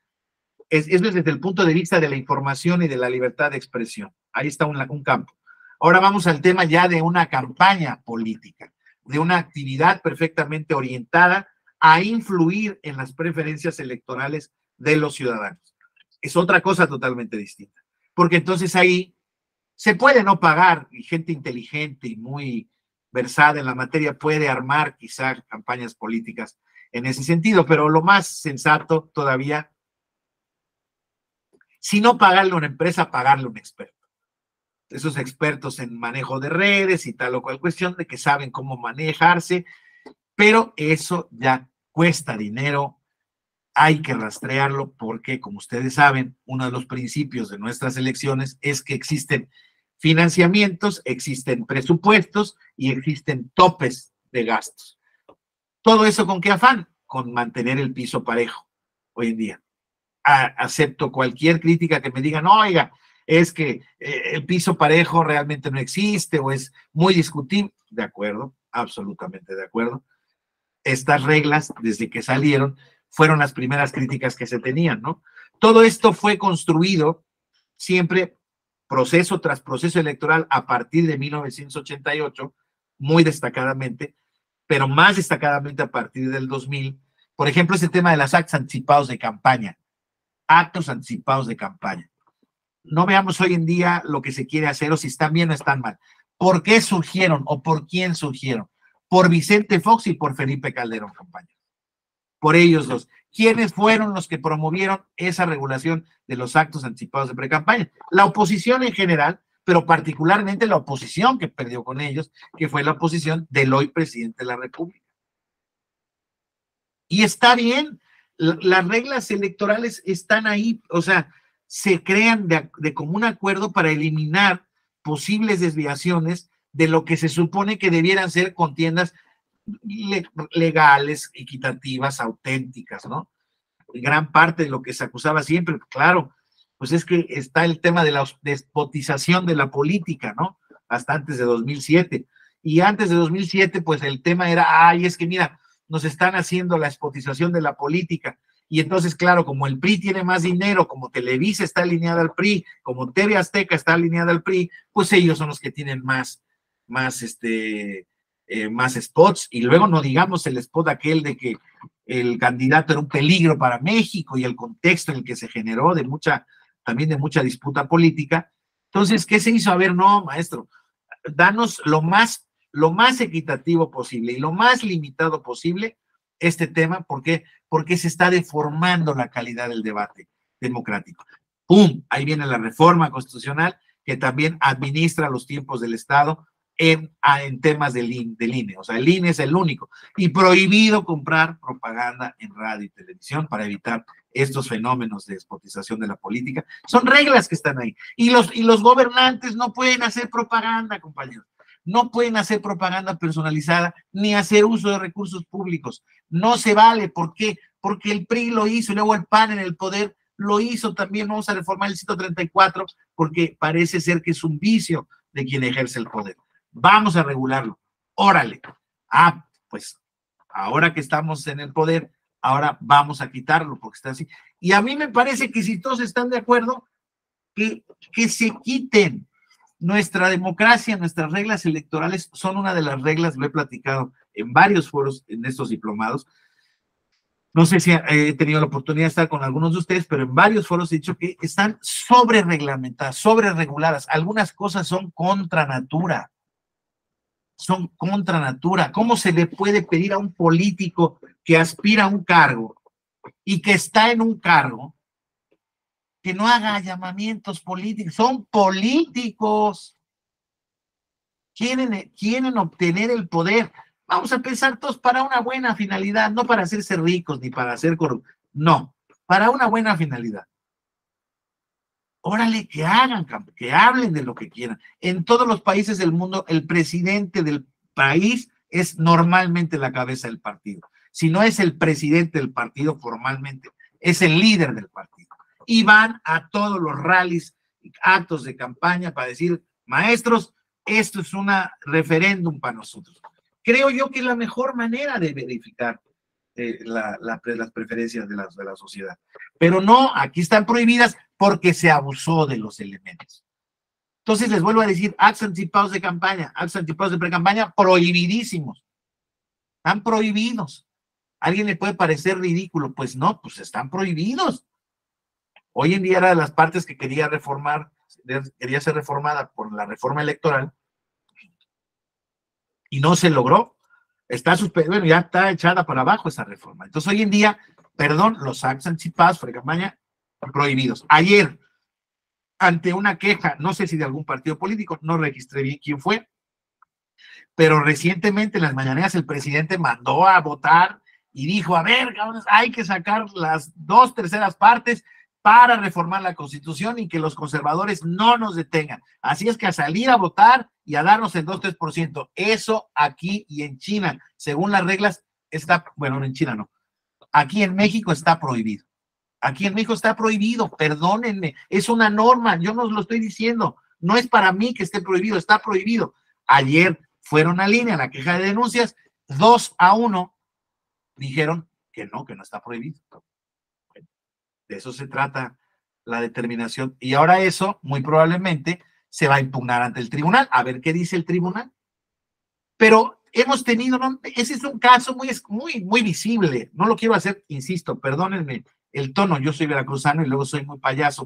es desde el punto de vista de la información y de la libertad de expresión. Ahí está un campo. Ahora vamos al tema ya de una campaña política, de una actividad perfectamente orientada a influir en las preferencias electorales de los ciudadanos. Es otra cosa totalmente distinta, porque entonces ahí se puede no pagar y gente inteligente y muy versada en la materia puede armar quizá campañas políticas en ese sentido, pero lo más sensato todavía, si no pagarle a una empresa, pagarle a un experto. Esos expertos en manejo de redes y tal o cual cuestión de que saben cómo manejarse, pero eso ya cuesta dinero. Hay que rastrearlo porque, como ustedes saben, uno de los principios de nuestras elecciones es que existen financiamientos, existen presupuestos y existen topes de gastos. ¿Todo eso con qué afán? Con mantener el piso parejo hoy en día. Acepto cualquier crítica que me digan, oiga, es que el piso parejo realmente no existe o es muy discutible. De acuerdo, absolutamente de acuerdo. Estas reglas, desde que salieron, fueron las primeras críticas que se tenían, ¿no? Todo esto fue construido siempre proceso tras proceso electoral a partir de 1988, muy destacadamente, pero más destacadamente a partir del 2000. Por ejemplo, ese tema de los actos anticipados de campaña. Actos anticipados de campaña. No veamos hoy en día lo que se quiere hacer o si están bien o están mal. ¿Por qué surgieron o por quién surgieron? Por Vicente Fox y por Felipe Calderón, compañeros. Por ellos dos. ¿Quiénes fueron los que promovieron esa regulación de los actos anticipados de precampaña? La oposición en general, pero particularmente la oposición que perdió con ellos, que fue la oposición del hoy presidente de la República. Y está bien, las reglas electorales están ahí, o sea, se crean de común acuerdo para eliminar posibles desviaciones de lo que se supone que debieran ser contiendas legales, equitativas, auténticas, ¿no? Gran parte de lo que se acusaba siempre, claro, pues es que está el tema de la despotización de la política, ¿no? Hasta antes de 2007. Y antes de 2007, pues el tema era, ay, es que mira, nos están haciendo la despotización de la política. Y entonces, claro, como el PRI tiene más dinero, como Televisa está alineada al PRI, como TV Azteca está alineada al PRI, pues ellos son los que tienen más spots, y luego no digamos el spot aquel de que el candidato era un peligro para México y el contexto en el que se generó también de mucha disputa política. Entonces, ¿qué se hizo? A ver, no, maestro, danos lo más equitativo posible y lo más limitado posible este tema, ¿por qué? Porque se está deformando la calidad del debate democrático. ¡Pum! Ahí viene la reforma constitucional que también administra los tiempos del Estado en temas del INE. O sea, el INE es el único. Y prohibido comprar propaganda en radio y televisión para evitar estos fenómenos de despotización de la política. Son reglas que están ahí. Y los gobernantes no pueden hacer propaganda, compañeros. No pueden hacer propaganda personalizada ni hacer uso de recursos públicos. No se vale. ¿Por qué? Porque el PRI lo hizo y luego el PAN en el poder lo hizo también. Vamos a reformar el 134 porque parece ser que es un vicio de quien ejerce el poder. Vamos a regularlo. Órale. Pues ahora que estamos en el poder, ahora vamos a quitarlo porque está así. Y a mí me parece que si todos están de acuerdo, que se quiten. Nuestra democracia, nuestras reglas electorales son una de las reglas, lo he platicado en varios foros en estos diplomados. No sé si he tenido la oportunidad de estar con algunos de ustedes, pero en varios foros he dicho que están sobre reglamentadas, sobre reguladas. Algunas cosas son contra natura. Son contra natura. ¿Cómo se le puede pedir a un político que aspira a un cargo y que está en un cargo que no haga llamamientos políticos? Son políticos. Quieren obtener el poder. Vamos a pensar todos para una buena finalidad, no para hacerse ricos ni para hacer corruptos. No, para una buena finalidad. Órale, que hagan, que hablen de lo que quieran. En todos los países del mundo, el presidente del país es normalmente la cabeza del partido. Si no es el presidente del partido formalmente, es el líder del partido. Y van a todos los rallies, actos de campaña para decir, maestros, esto es un referéndum para nosotros. Creo yo que es la mejor manera de verificar las preferencias de la sociedad. Pero no, aquí están prohibidas porque se abusó de los elementos. Entonces les vuelvo a decir, actos anticipados de campaña, actos anticipados de pre-campaña, prohibidísimos. Están prohibidos. ¿A alguien le puede parecer ridículo? Pues no, pues están prohibidos. Hoy en día era de las partes que quería ser reformada por la reforma electoral y no se logró. Bueno, ya está echada para abajo esa reforma. Entonces hoy en día, los actos anticipados de campaña prohibidos. Ayer, ante una queja, no sé si de algún partido político, no registré bien quién fue, pero recientemente en las mañaneras el presidente mandó a votar y dijo, a ver, cabrones, hay que sacar las 2/3 partes para reformar la Constitución y que los conservadores no nos detengan. Así es que a salir a votar y a darnos el 2-3%. Eso aquí y en China, según las reglas, está, bueno, en China no. Aquí en México está prohibido. Aquí en México está prohibido, perdónenme, es una norma, yo no os lo estoy diciendo, no es para mí que esté prohibido, está prohibido. Ayer fueron a línea la queja de denuncias, 2-1 dijeron que no está prohibido. De eso se trata la determinación. Y ahora eso, muy probablemente, se va a impugnar ante el tribunal. A ver qué dice el tribunal. Pero hemos tenido, ¿no? Ese es un caso muy visible. No lo quiero hacer, insisto, perdónenme el tono. Yo soy veracruzano y luego soy muy payaso,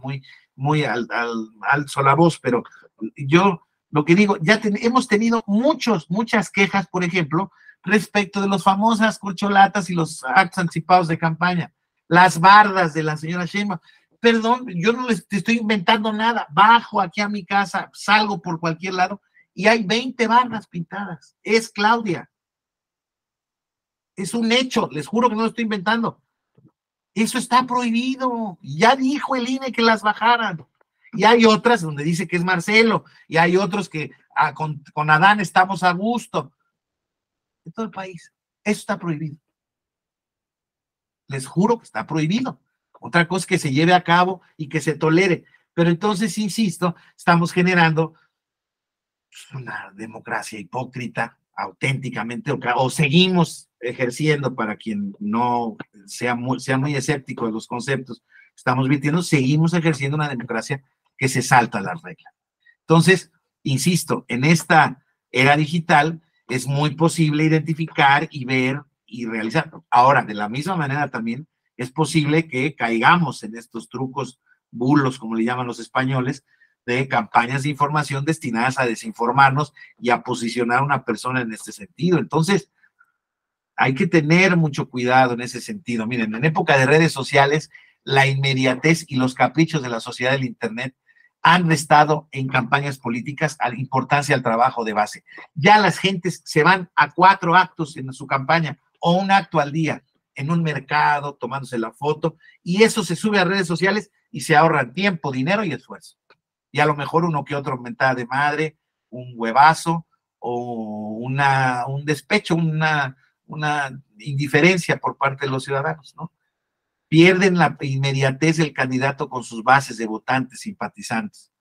muy alzo la voz, pero yo lo que digo, hemos tenido muchas quejas, por ejemplo, respecto de las famosas corcholatas y los actos anticipados de campaña. Las bardas de la señora Sheinbaum. Perdón, yo no les estoy inventando nada. Bajo aquí a mi casa, salgo por cualquier lado y hay 20 bardas pintadas. Es Claudia. Es un hecho, les juro que no lo estoy inventando. Eso está prohibido. Ya dijo el INE que las bajaran. Y hay otras donde dice que es Marcelo, y hay otros que con Adán estamos a gusto. En todo el país. Eso está prohibido. Les juro que está prohibido. Otra cosa es que se lleve a cabo y que se tolere. Pero entonces, insisto, estamos generando una democracia hipócrita, auténticamente, o seguimos ejerciendo, para quien no sea muy escéptico de los conceptos que estamos viviendo, seguimos ejerciendo una democracia que se salta las reglas. Entonces, insisto, en esta era digital es muy posible identificar y ver y realizar. Ahora, de la misma manera también es posible que caigamos en estos trucos, bulos, como le llaman los españoles, de campañas de información destinadas a desinformarnos y a posicionar a una persona en este sentido. Entonces, hay que tener mucho cuidado en ese sentido. Miren, en época de redes sociales, la inmediatez y los caprichos de la sociedad del Internet han restado en campañas políticas a la importancia al trabajo de base. Ya las gentes se van a 4 actos en su campaña o un acto al día en un mercado, tomándose la foto, y eso se sube a redes sociales y se ahorran tiempo, dinero y esfuerzo. Y a lo mejor uno que otro mentada de madre, un huevazo o un despecho, una indiferencia por parte de los ciudadanos, ¿no? Pierden la inmediatez del candidato con sus bases de votantes, simpatizantes.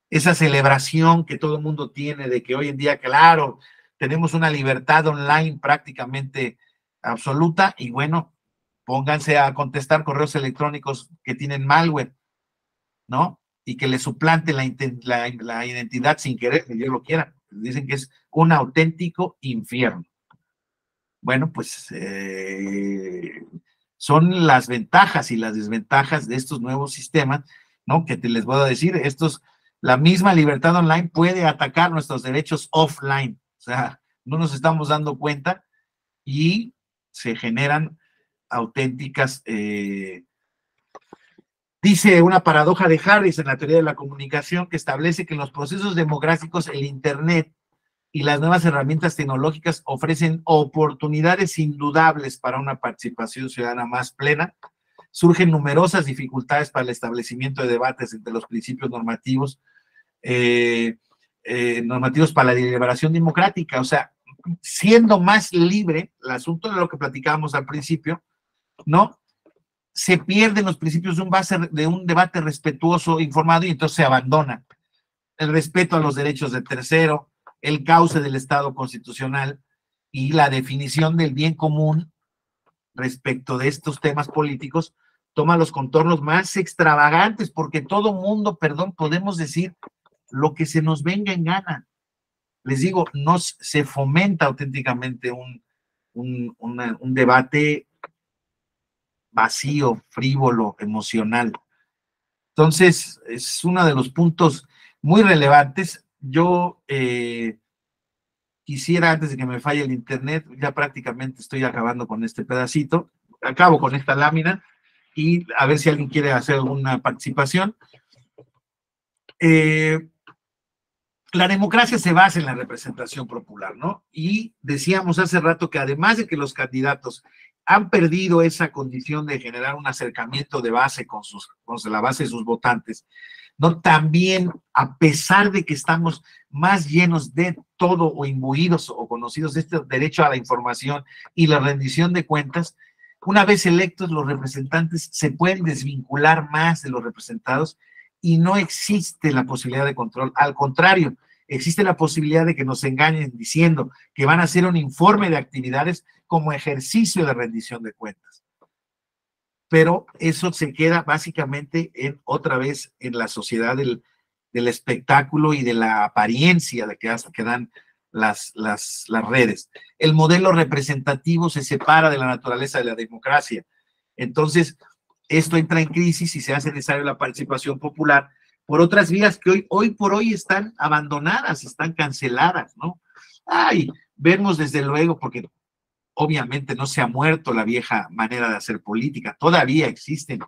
Esa celebración que todo el mundo tiene de que hoy en día, claro, tenemos una libertad online prácticamente absoluta y bueno, pónganse a contestar correos electrónicos que tienen malware, ¿no? Y que le suplante la identidad sin querer, que Dios lo quiera. Dicen que es un auténtico infierno. Bueno, pues son las ventajas y las desventajas de estos nuevos sistemas, ¿no? Que les voy a decir, la misma libertad online puede atacar nuestros derechos offline. O sea, no nos estamos dando cuenta y se generan auténticas, dice una paradoja de Harris en la teoría de la comunicación que establece que en los procesos democráticos el Internet y las nuevas herramientas tecnológicas ofrecen oportunidades indudables para una participación ciudadana más plena. Surgen numerosas dificultades para el establecimiento de debates entre los principios normativos, normativos para la deliberación democrática. O sea, siendo más libre, el asunto de lo que platicábamos al principio, ¿no? Se pierden los principios de un debate respetuoso, informado, y entonces se abandona el respeto a los derechos del tercero, el cauce del Estado constitucional y la definición del bien común respecto de estos temas políticos toma los contornos más extravagantes, porque todo mundo, perdón, podemos decir lo que se nos venga en gana. Les digo, no se fomenta auténticamente un debate vacío, frívolo, emocional. Entonces, es uno de los puntos muy relevantes. Yo quisiera, antes de que me falle el internet, ya prácticamente estoy acabando con este pedacito, acabo con esta lámina y a ver si alguien quiere hacer alguna participación. La democracia se basa en la representación popular, ¿no? Y decíamos hace rato que además de que los candidatos han perdido esa condición de generar un acercamiento de base con la base de sus votantes, ¿no? También, a pesar de que estamos más llenos de todo o imbuidos o conocidos de este derecho a la información y la rendición de cuentas, una vez electos los representantes se pueden desvincular más de los representados y no existe la posibilidad de control. Al contrario, existe la posibilidad de que nos engañen diciendo que van a hacer un informe de actividades como ejercicio de rendición de cuentas. Pero eso se queda básicamente otra vez en la sociedad del espectáculo y de la apariencia de que dan las redes. El modelo representativo se separa de la naturaleza de la democracia. Entonces, esto entra en crisis y se hace necesaria la participación popular por otras vías que hoy por hoy están abandonadas, están canceladas, ¿no? Vemos desde luego, porque obviamente no se ha muerto la vieja manera de hacer política, todavía existen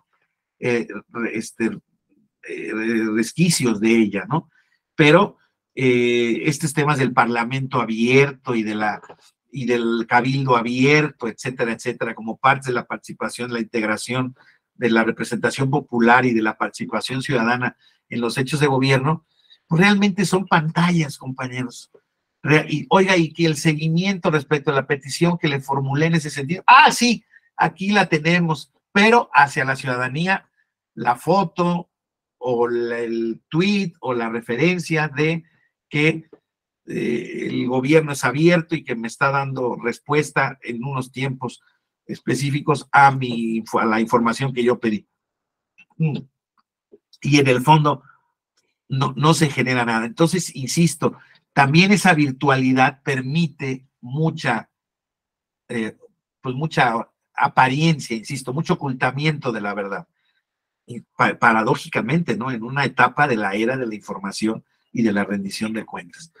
resquicios de ella, ¿no? Pero estos temas del parlamento abierto y del cabildo abierto, etcétera, etcétera, como parte de la participación, la integración de la representación popular y de la participación ciudadana en los hechos de gobierno, pues realmente son pantallas, compañeros. Y que el seguimiento respecto a la petición que le formulé en ese sentido, sí, aquí la tenemos, pero hacia la ciudadanía, la foto o el tweet o la referencia de que el gobierno es abierto y que me está dando respuesta en unos tiempos específicos a la información que yo pedí. Y en el fondo no se genera nada. Entonces, insisto, también esa virtualidad permite mucha apariencia, insisto, mucho ocultamiento de la verdad. Y paradójicamente, ¿no? En una etapa de la era de la información y de la rendición de cuentas.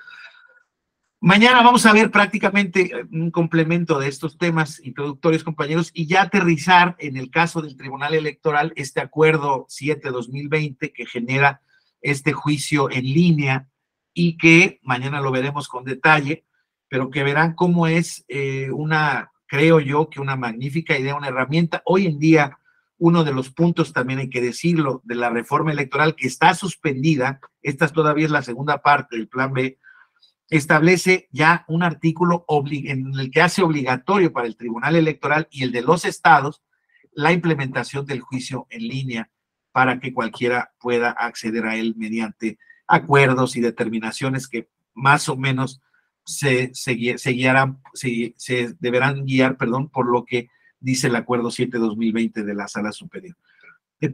Mañana vamos a ver prácticamente un complemento de estos temas introductorios, compañeros, y ya aterrizar en el caso del Tribunal Electoral este acuerdo 7-2020 que genera este juicio en línea y que mañana lo veremos con detalle, pero que verán cómo es creo yo que una magnífica idea, una herramienta. Hoy en día, uno de los puntos, también hay que decirlo, de la reforma electoral que está suspendida, esta todavía es la segunda parte del plan B, establece ya un artículo en el que hace obligatorio para el Tribunal Electoral y el de los estados la implementación del juicio en línea para que cualquiera pueda acceder a él mediante acuerdos y determinaciones que más o menos se deberán guiar, por lo que dice el acuerdo 7-2020 de la Sala Superior.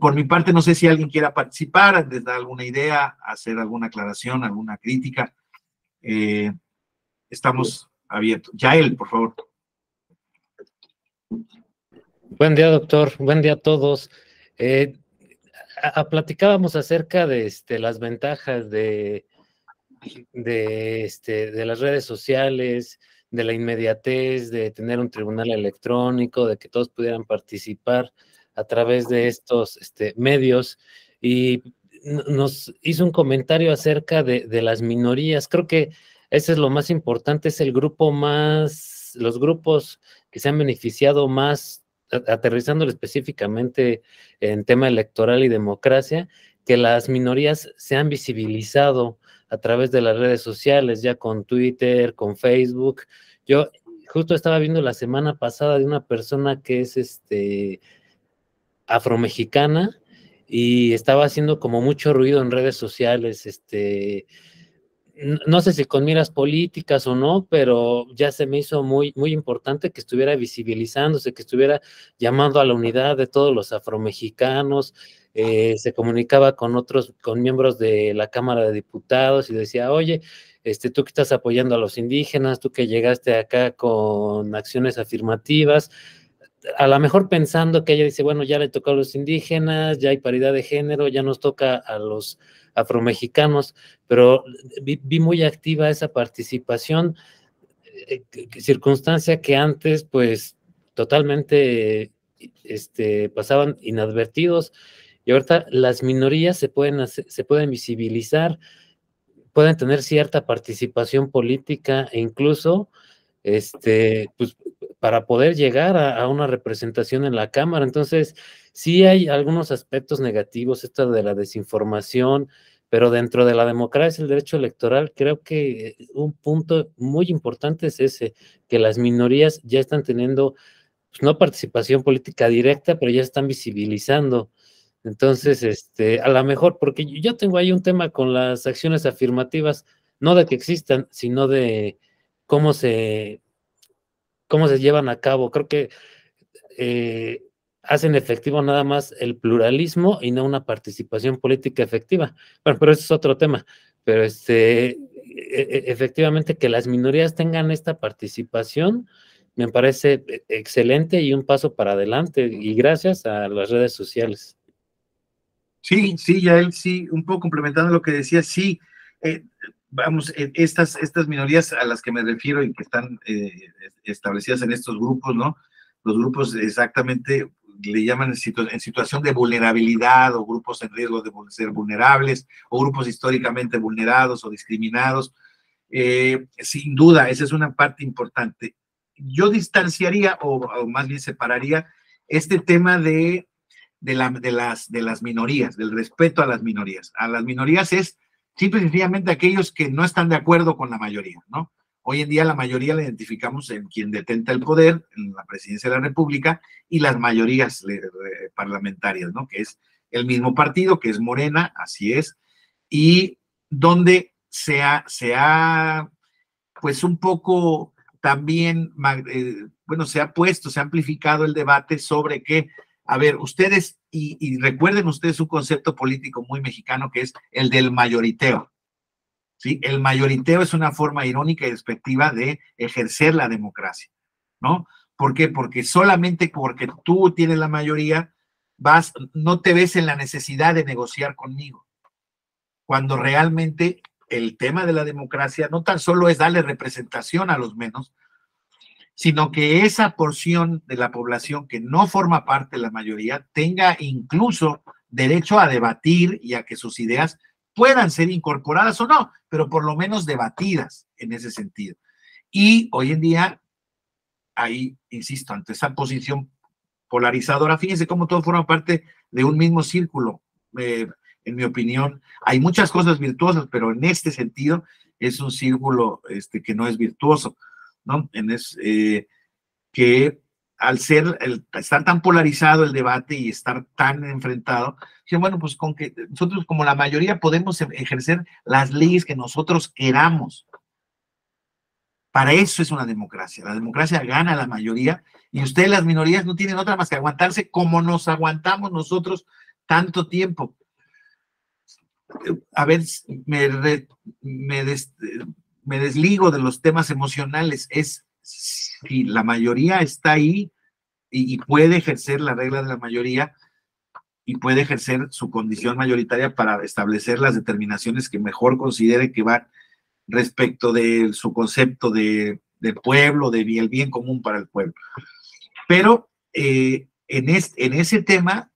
Por mi parte, no sé si alguien quiera participar, les da alguna idea, hacer alguna aclaración, alguna crítica. Estamos abiertos. Yael, por favor. Buen día, doctor. Buen día a todos. Platicábamos acerca de las ventajas de las redes sociales, de la inmediatez, de tener un tribunal electrónico, de que todos pudieran participar a través de estos medios, y nos hizo un comentario acerca de las minorías. Creo que ese es lo más importante, es los grupos que se han beneficiado más, aterrizándolo específicamente en tema electoral y democracia, que las minorías se han visibilizado a través de las redes sociales, ya con Twitter, con Facebook. Yo justo estaba viendo la semana pasada de una persona que es afromexicana y estaba haciendo como mucho ruido en redes sociales, no sé si con miras políticas o no, pero ya se me hizo muy, muy importante que estuviera visibilizándose, que estuviera llamando a la unidad de todos los afromexicanos. Se comunicaba con miembros de la Cámara de Diputados y decía, oye, tú que estás apoyando a los indígenas, tú que llegaste acá con acciones afirmativas, a lo mejor pensando que ella dice, bueno, ya le tocó a los indígenas, ya hay paridad de género, ya nos toca a los afromexicanos, pero vi muy activa esa participación, circunstancia que antes pues totalmente pasaban inadvertidos, y ahorita las minorías se pueden visibilizar, pueden tener cierta participación política e incluso pues para poder llegar a una representación en la Cámara. Entonces, sí hay algunos aspectos negativos, esto de la desinformación, pero dentro de la democracia, el derecho electoral, creo que un punto muy importante es ese, que las minorías ya están teniendo, pues, no participación política directa, pero ya están visibilizando. Entonces, a lo mejor, porque yo tengo ahí un tema con las acciones afirmativas, no de que existan, sino de cómo se llevan a cabo. Creo que hacen efectivo nada más el pluralismo y no una participación política efectiva. Bueno, pero ese es otro tema. Pero efectivamente que las minorías tengan esta participación me parece excelente y un paso para adelante, y gracias a las redes sociales. Sí, Yael, sí, un poco complementando lo que decía, sí, vamos, estas minorías a las que me refiero y que están establecidas en estos grupos, ¿no? Los grupos exactamente le llaman en situación de vulnerabilidad, o grupos en riesgo de ser vulnerables, o grupos históricamente vulnerados o discriminados. Sin duda, esa es una parte importante. Yo distanciaría, o más bien separaría, este tema de las minorías, del respeto a las minorías. A las minorías es simple y sencillamente aquellos que no están de acuerdo con la mayoría, ¿no? Hoy en día la mayoría la identificamos en quien detenta el poder, en la presidencia de la República, y las mayorías parlamentarias, ¿no? Que es el mismo partido, que es Morena, así es, y donde se ha pues un poco también, se ha amplificado el debate sobre que, a ver, ustedes, y recuerden ustedes un concepto político muy mexicano que es el del mayoriteo. ¿Sí? El mayoriteo es una forma irónica y despectiva de ejercer la democracia, ¿no? ¿Por qué? Porque solamente porque tú tienes la mayoría, no te ves en la necesidad de negociar conmigo. Cuando realmente el tema de la democracia no tan solo es darle representación a los menos, sino que esa porción de la población que no forma parte de la mayoría tenga incluso derecho a debatir y a que sus ideas puedan ser incorporadas o no, pero por lo menos debatidas en ese sentido. Y hoy en día, ahí, insisto, ante esa posición polarizadora, fíjense cómo todo forma parte de un mismo círculo. En mi opinión, hay muchas cosas virtuosas, pero en este sentido es un círculo que no es virtuoso, ¿no? Que al estar tan polarizado el debate y estar tan enfrentado, que bueno, pues con que nosotros como la mayoría podemos ejercer las leyes que nosotros queramos. Para eso es una democracia. La democracia gana a la mayoría y ustedes, las minorías, no tienen otra más que aguantarse como nos aguantamos nosotros tanto tiempo. A ver, me desligo de los temas emocionales. Es si la mayoría está ahí y puede ejercer la regla de la mayoría y puede ejercer su condición mayoritaria para establecer las determinaciones que mejor considere que van respecto de su concepto del pueblo, el bien común para el pueblo. Pero en ese tema,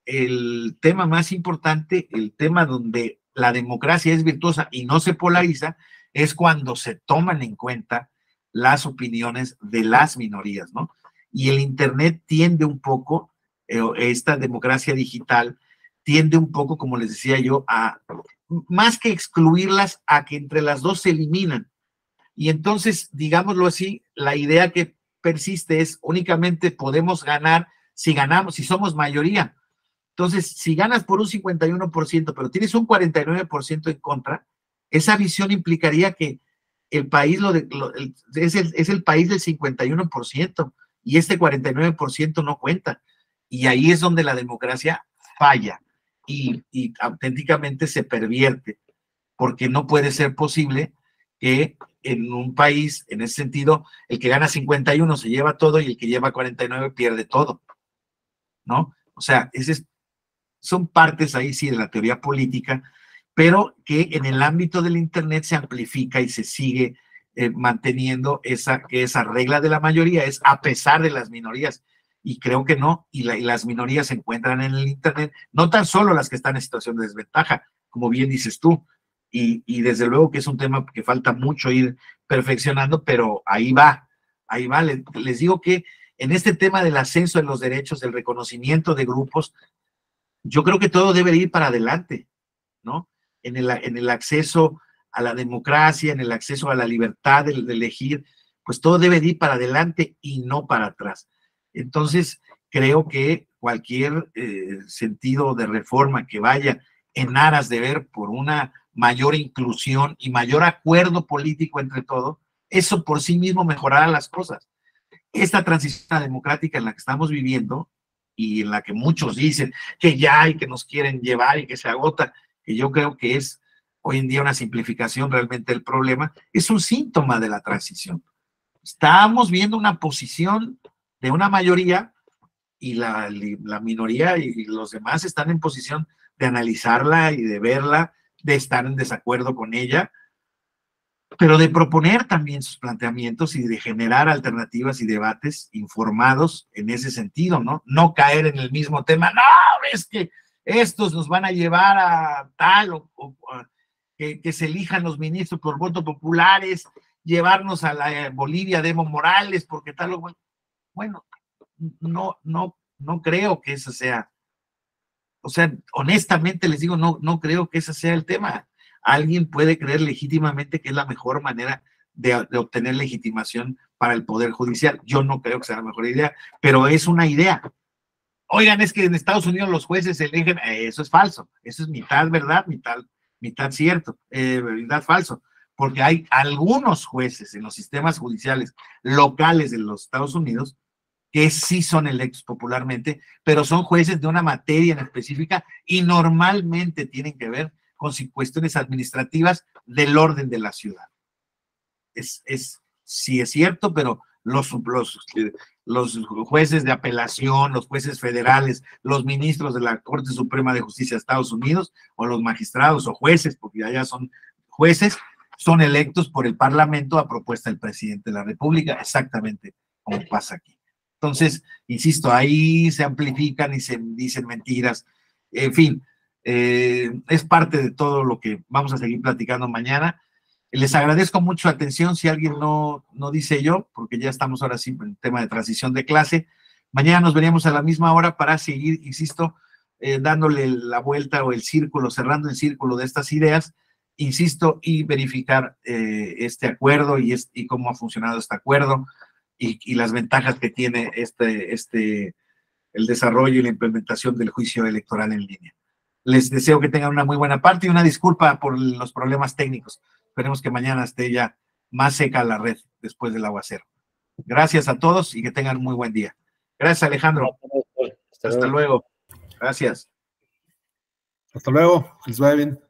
el tema más importante, el tema donde la democracia es virtuosa y no se polariza, es cuando se toman en cuenta las opiniones de las minorías, ¿no? Y el Internet tiende un poco, esta democracia digital, tiende un poco, como les decía yo, a más que excluirlas, a que entre las dos se eliminan. Y entonces, digámoslo así, la idea que persiste es únicamente podemos ganar si ganamos, si somos mayoría. Entonces, si ganas por un 51%, pero tienes un 49% en contra, esa visión implicaría que el país es el país del 51% y este 49% no cuenta. Y ahí es donde la democracia falla y auténticamente se pervierte, porque no puede ser posible que en un país, en ese sentido, el que gana 51 se lleva todo y el que lleva 49 pierde todo, ¿no? O sea, son partes ahí sí de la teoría política, pero que en el ámbito del Internet se amplifica y se sigue manteniendo que esa regla de la mayoría es a pesar de las minorías. Y creo que no, y las minorías se encuentran en el Internet, no tan solo las que están en situación de desventaja, como bien dices tú, y desde luego que es un tema que falta mucho ir perfeccionando, pero ahí va. Les digo que en este tema del ascenso de los derechos, del reconocimiento de grupos, yo creo que todo debe ir para adelante, ¿no? En el acceso a la democracia, en el acceso a la libertad de elegir, pues todo debe ir para adelante y no para atrás. Entonces, creo que cualquier sentido de reforma que vaya en aras de ver por una mayor inclusión y mayor acuerdo político entre todos, eso por sí mismo mejorará las cosas. Esta transición democrática en la que estamos viviendo y en la que muchos dicen que ya hay, que nos quieren llevar y que se agota, que yo creo que es hoy en día una simplificación realmente del problema, es un síntoma de la transición. Estamos viendo una posición de una mayoría y la minoría y los demás están en posición de analizarla y de verla, de estar en desacuerdo con ella, pero de proponer también sus planteamientos y de generar alternativas y debates informados en ese sentido, ¿no? No caer en el mismo tema, no, es que estos nos van a llevar a tal que se elijan los ministros por votos populares, llevarnos a la Bolivia de Evo Morales, porque tal o bueno, no creo que eso sea, o sea, honestamente les digo, no creo que ese sea el tema. Alguien puede creer legítimamente que es la mejor manera de obtener legitimación para el Poder Judicial. Yo no creo que sea la mejor idea, pero es una idea. Oigan, es que en Estados Unidos los jueces eligen, eso es falso, eso es mitad verdad, mitad cierto, mitad falso, porque hay algunos jueces en los sistemas judiciales locales de los Estados Unidos que sí son electos popularmente, pero son jueces de una materia en específica y normalmente tienen que ver con cuestiones administrativas del orden de la ciudad. Sí es cierto, pero los jueces de apelación, los jueces federales, los ministros de la Corte Suprema de Justicia de Estados Unidos, o los magistrados o jueces, porque allá son jueces, son electos por el Parlamento a propuesta del presidente de la República, exactamente como pasa aquí. Entonces, insisto, ahí se amplifican y se dicen mentiras. En fin, Es parte de todo lo que vamos a seguir platicando mañana. Les agradezco mucho atención. Si alguien no dice yo, porque ya estamos ahora sí en el tema de transición de clase, mañana nos veríamos a la misma hora para seguir, insisto, dándole la vuelta o el círculo, cerrando el círculo de estas ideas, insisto, y verificar este acuerdo y cómo ha funcionado este acuerdo y las ventajas que tiene el desarrollo y la implementación del juicio electoral en línea. Les deseo que tengan una muy buena parte y una disculpa por los problemas técnicos. Esperemos que mañana esté ya más seca la red después del aguacero. Gracias a todos y que tengan un muy buen día. Gracias, Alejandro. Hasta luego. Gracias. Hasta luego. Que les vaya bien.